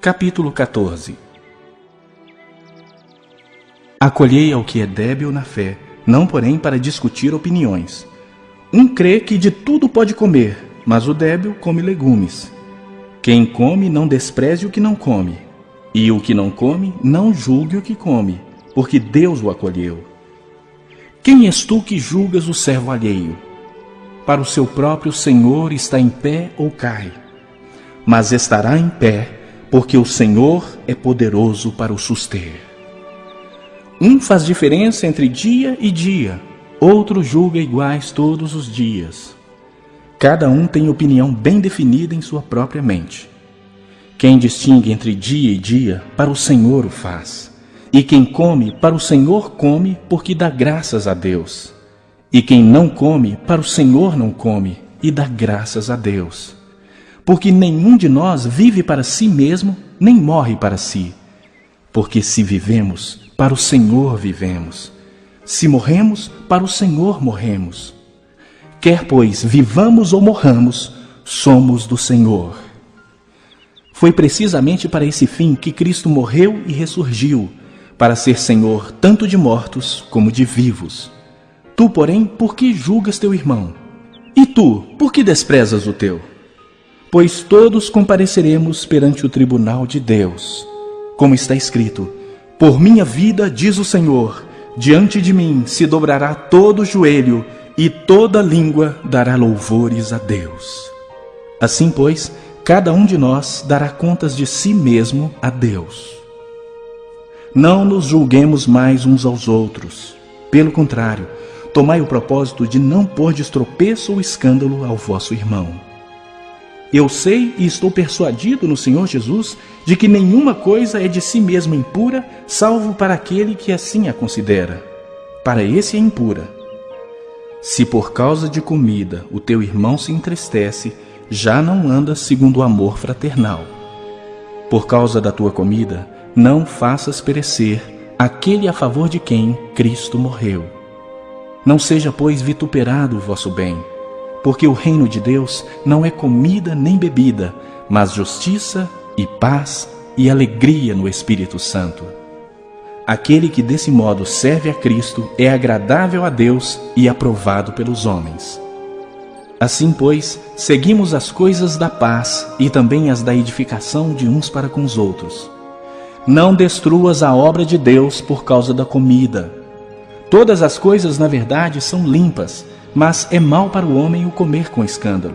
Capítulo 14. Acolhei ao que é débil na fé, não porém para discutir opiniões. Um crê que de tudo pode comer, mas o débil come legumes. Quem come não despreze o que não come, e o que não come não julgue o que come, porque Deus o acolheu. Quem és tu que julgas o servo alheio? Para o seu próprio Senhor está em pé ou cai, mas estará em pé, porque o Senhor é poderoso para o suster. Um faz diferença entre dia e dia, outro julga iguais todos os dias. Cada um tem opinião bem definida em sua própria mente. Quem distingue entre dia e dia, para o Senhor o faz. E quem come, para o Senhor come, porque dá graças a Deus. E quem não come, para o Senhor não come, e dá graças a Deus. Porque nenhum de nós vive para si mesmo, nem morre para si. Porque se vivemos, para o Senhor vivemos. Se morremos, para o Senhor morremos. Quer, pois, vivamos ou morramos, somos do Senhor. Foi precisamente para esse fim que Cristo morreu e ressurgiu, para ser Senhor tanto de mortos como de vivos. Tu, porém, por que julgas teu irmão? E tu, por que desprezas o teu? Pois todos compareceremos perante o tribunal de Deus. Como está escrito: por minha vida, diz o Senhor, diante de mim se dobrará todo o joelho e toda língua dará louvores a Deus. Assim, pois, cada um de nós dará contas de si mesmo a Deus. Não nos julguemos mais uns aos outros. Pelo contrário, tomai o propósito de não pôr de tropeço ou escândalo ao vosso irmão. Eu sei e estou persuadido no Senhor Jesus de que nenhuma coisa é de si mesma impura, salvo para aquele que assim a considera. Para esse é impura. Se por causa de comida o teu irmão se entristece, já não andas segundo o amor fraternal. Por causa da tua comida, não faças perecer aquele a favor de quem Cristo morreu. Não seja, pois, vituperado o vosso bem, porque o reino de Deus não é comida nem bebida, mas justiça e paz e alegria no Espírito Santo. Aquele que desse modo serve a Cristo é agradável a Deus e aprovado pelos homens. Assim, pois, seguimos as coisas da paz e também as da edificação de uns para com os outros. Não destruas a obra de Deus por causa da comida. Todas as coisas, na verdade, são limpas, mas é mal para o homem o comer com escândalo.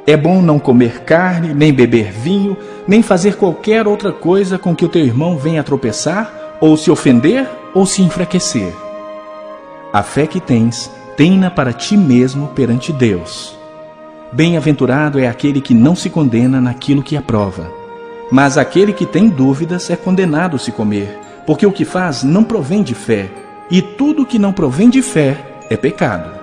É bom não comer carne, nem beber vinho, nem fazer qualquer outra coisa com que o teu irmão venha a tropeçar, ou se ofender, ou se enfraquecer. A fé que tens, tem-na para ti mesmo perante Deus. Bem-aventurado é aquele que não se condena naquilo que aprova. Mas aquele que tem dúvidas é condenado se comer, porque o que faz não provém de fé, e tudo que não provém de fé é pecado.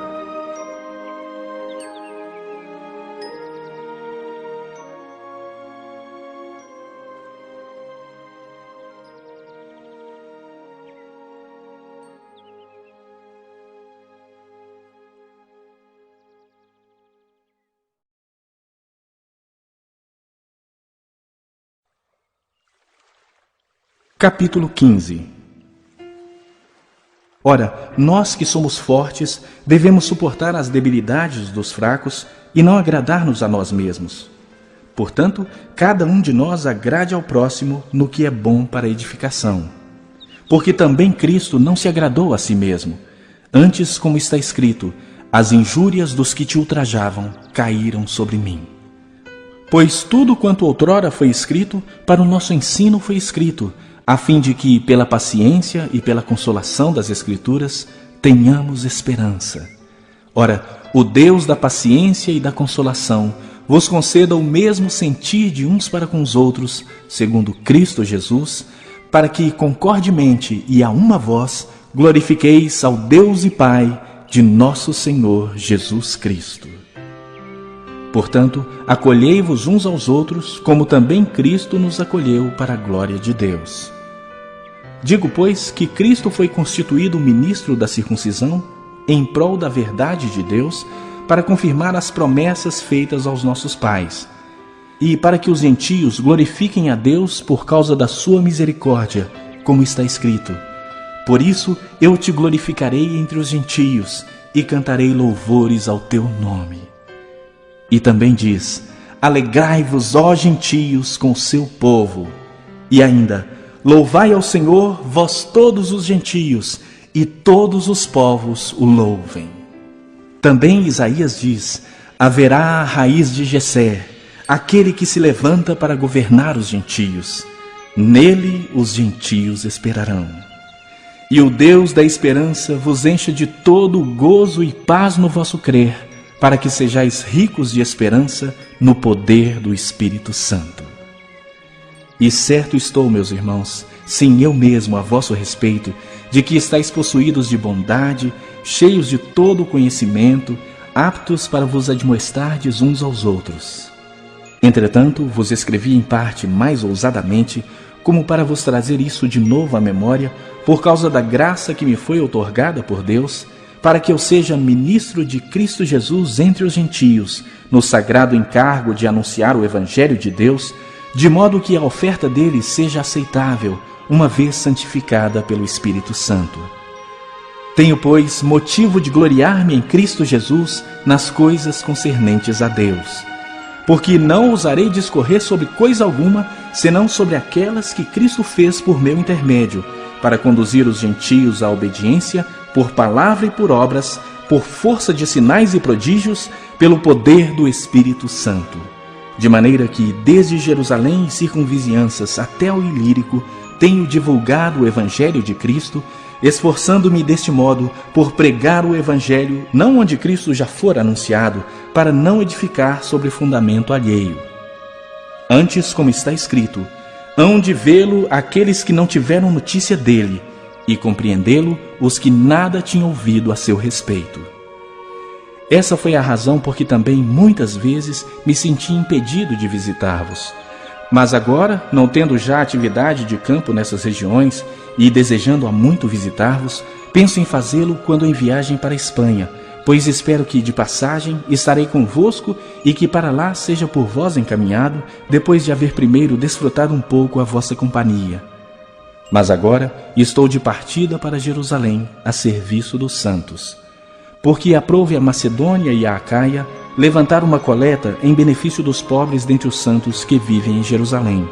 Capítulo 15. Ora, nós que somos fortes, devemos suportar as debilidades dos fracos e não agradar-nos a nós mesmos. Portanto, cada um de nós agrade ao próximo no que é bom para a edificação. porque também Cristo não se agradou a si mesmo. Antes, como está escrito, as injúrias dos que te ultrajavam caíram sobre mim. Pois tudo quanto outrora foi escrito, para o nosso ensino foi escrito, a fim de que, pela paciência e pela consolação das Escrituras, tenhamos esperança. Ora, o Deus da paciência e da consolação vos conceda o mesmo sentir de uns para com os outros, segundo Cristo Jesus, para que, concordemente e a uma voz, glorifiqueis ao Deus e Pai de nosso Senhor Jesus Cristo. Portanto, acolhei-vos uns aos outros, como também Cristo nos acolheu para a glória de Deus. Digo, pois, que Cristo foi constituído ministro da circuncisão, em prol da verdade de Deus, para confirmar as promessas feitas aos nossos pais, e para que os gentios glorifiquem a Deus por causa da sua misericórdia, como está escrito: por isso eu te glorificarei entre os gentios, e cantarei louvores ao teu nome. E também diz: alegrai-vos, ó gentios, com o seu povo. E ainda: louvai ao Senhor, vós todos os gentios, e todos os povos o louvem. Também Isaías diz: haverá a raiz de Jessé, aquele que se levanta para governar os gentios. Nele os gentios esperarão. E o Deus da esperança vos encha de todo gozo e paz no vosso crer, para que sejais ricos de esperança no poder do Espírito Santo. E certo estou, meus irmãos, sim, eu mesmo a vosso respeito, de que estáis possuídos de bondade, cheios de todo o conhecimento, aptos para vos admoestardes uns aos outros. Entretanto, vos escrevi em parte mais ousadamente, como para vos trazer isso de novo à memória, por causa da graça que me foi outorgada por Deus, para que eu seja ministro de Cristo Jesus entre os gentios, no sagrado encargo de anunciar o Evangelho de Deus, de modo que a oferta dele seja aceitável, uma vez santificada pelo Espírito Santo. Tenho, pois, motivo de gloriar-me em Cristo Jesus nas coisas concernentes a Deus. Porque não ousarei discorrer sobre coisa alguma, senão sobre aquelas que Cristo fez por meu intermédio, para conduzir os gentios à obediência, por palavra e por obras, por força de sinais e prodígios, pelo poder do Espírito Santo. De maneira que, desde Jerusalém e circunvizinhanças até o Ilírico, tenho divulgado o Evangelho de Cristo, esforçando-me deste modo por pregar o Evangelho não onde Cristo já for anunciado, para não edificar sobre fundamento alheio. Antes, como está escrito, hão de vê-lo aqueles que não tiveram notícia dele, e compreendê-lo os que nada tinham ouvido a seu respeito. Essa foi a razão por que também muitas vezes me senti impedido de visitar-vos. Mas agora, não tendo já atividade de campo nessas regiões e desejando há muito visitar-vos, penso em fazê-lo quando em viagem para a Espanha, pois espero que de passagem estarei convosco e que para lá seja por vós encaminhado, depois de haver primeiro desfrutado um pouco a vossa companhia. Mas agora estou de partida para Jerusalém, a serviço dos santos. Porque aprouve a Macedônia e a Acaia levantar uma coleta em benefício dos pobres dentre os santos que vivem em Jerusalém.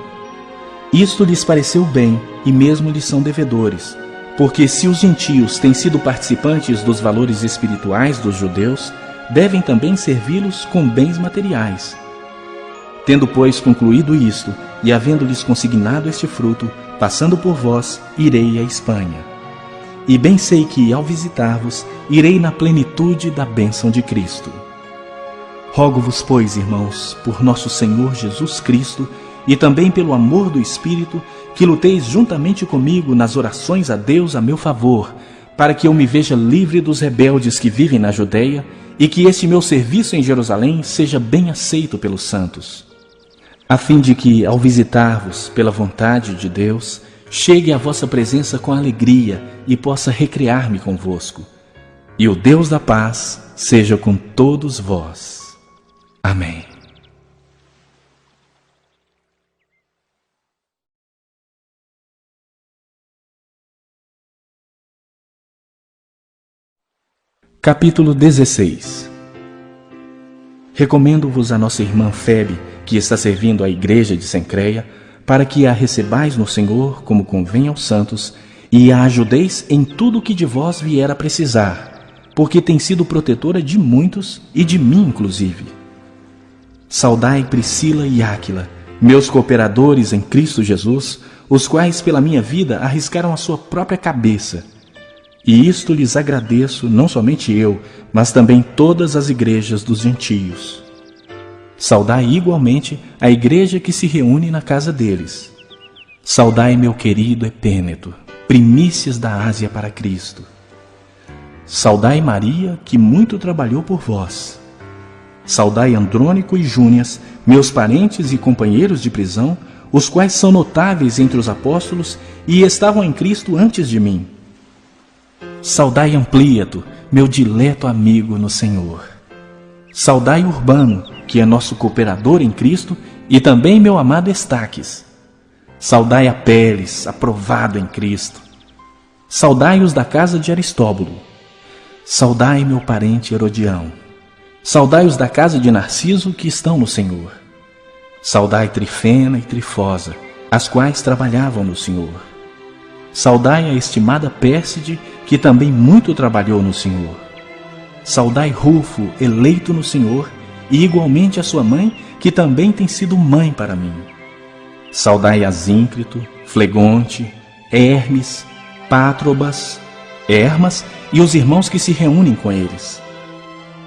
Isto lhes pareceu bem, e mesmo lhes são devedores, porque se os gentios têm sido participantes dos valores espirituais dos judeus, devem também servi-los com bens materiais. Tendo, pois, concluído isto, e havendo-lhes consignado este fruto, passando por vós, irei à Espanha. E bem sei que, ao visitar-vos, irei na plenitude da bênção de Cristo. Rogo-vos, pois, irmãos, por nosso Senhor Jesus Cristo, e também pelo amor do Espírito, que luteis juntamente comigo nas orações a Deus a meu favor, para que eu me veja livre dos rebeldes que vivem na Judeia, e que este meu serviço em Jerusalém seja bem aceito pelos santos, a fim de que, ao visitar-vos pela vontade de Deus, chegue à vossa presença com alegria e possa recrear-me convosco. E o Deus da paz seja com todos vós. Amém. Capítulo 16. Recomendo-vos a nossa irmã Febe, que está servindo à igreja de Cencreia, para que a recebais no Senhor como convém aos santos, e a ajudeis em tudo o que de vós vier a precisar, porque tem sido protetora de muitos e de mim inclusive. Saudai Priscila e Áquila, meus cooperadores em Cristo Jesus, os quais pela minha vida arriscaram a sua própria cabeça. E isto lhes agradeço, não somente eu, mas também todas as igrejas dos gentios. Saudai igualmente a igreja que se reúne na casa deles. Saudai meu querido Epêneto, primícias da Ásia para Cristo. Saudai Maria, que muito trabalhou por vós. Saudai Andrônico e Júnias, meus parentes e companheiros de prisão, os quais são notáveis entre os apóstolos e estavam em Cristo antes de mim. Saudai Amplíato, meu dileto amigo no Senhor. Saudai Urbano, que é nosso cooperador em Cristo, e também meu amado Estaques. Saudai Apeles, aprovado em Cristo. Saudai os da casa de Aristóbulo. Saudai meu parente Herodião. Saudai os da casa de Narciso, que estão no Senhor. Saudai Trifena e Trifosa, as quais trabalhavam no Senhor. Saudai a estimada Pérside, que também muito trabalhou no Senhor. Saudai Rufo, eleito no Senhor, e igualmente a sua mãe, que também tem sido mãe para mim. Saudai Asíncrito, Flegonte, Hermes, Pátrobas, Hermas e os irmãos que se reúnem com eles.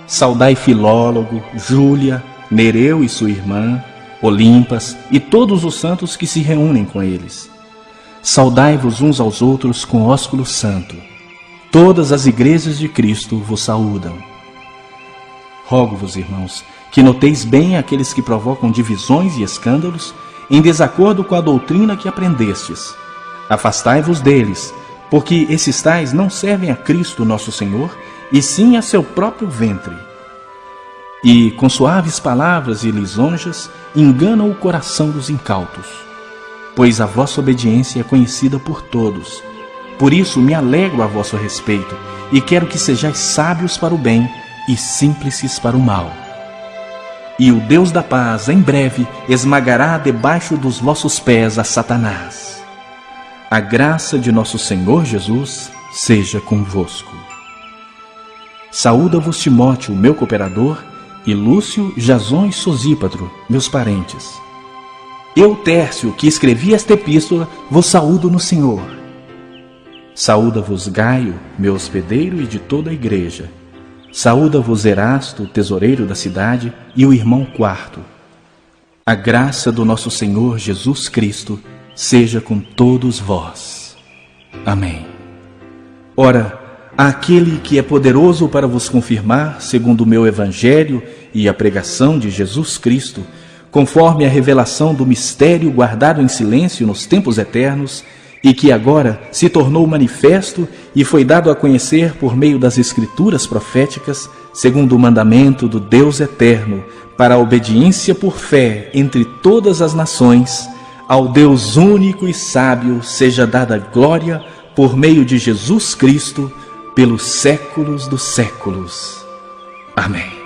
Saudai Filólogo, Júlia, Nereu e sua irmã, Olimpas e todos os santos que se reúnem com eles. Saudai-vos uns aos outros com ósculo santo. Todas as igrejas de Cristo vos saúdam. Rogo-vos, irmãos, que noteis bem aqueles que provocam divisões e escândalos em desacordo com a doutrina que aprendestes. Afastai-vos deles, porque esses tais não servem a Cristo nosso Senhor, e sim a seu próprio ventre. E, com suaves palavras e lisonjas, enganam o coração dos incautos. Pois a vossa obediência é conhecida por todos. Por isso me alegro a vosso respeito, e quero que sejais sábios para o bem e simples para o mal. E o Deus da paz, em breve, esmagará debaixo dos vossos pés a Satanás. A graça de nosso Senhor Jesus seja convosco. Saúda-vos Timóteo, meu cooperador, e Lúcio, Jasão e Sosípatro, meus parentes. Eu, Tércio, que escrevi esta epístola, vos saúdo no Senhor. Saúda-vos Gaio, meu hospedeiro e de toda a igreja. Saúda-vos Erasto, tesoureiro da cidade, e o irmão Quarto. A graça do nosso Senhor Jesus Cristo seja com todos vós. Amém. Ora, aquele que é poderoso para vos confirmar, segundo o meu evangelho e a pregação de Jesus Cristo, conforme a revelação do mistério guardado em silêncio nos tempos eternos, e que agora se tornou manifesto e foi dado a conhecer por meio das Escrituras proféticas, segundo o mandamento do Deus eterno, para a obediência por fé entre todas as nações, ao Deus único e sábio seja dada glória por meio de Jesus Cristo, pelos séculos dos séculos. Amém.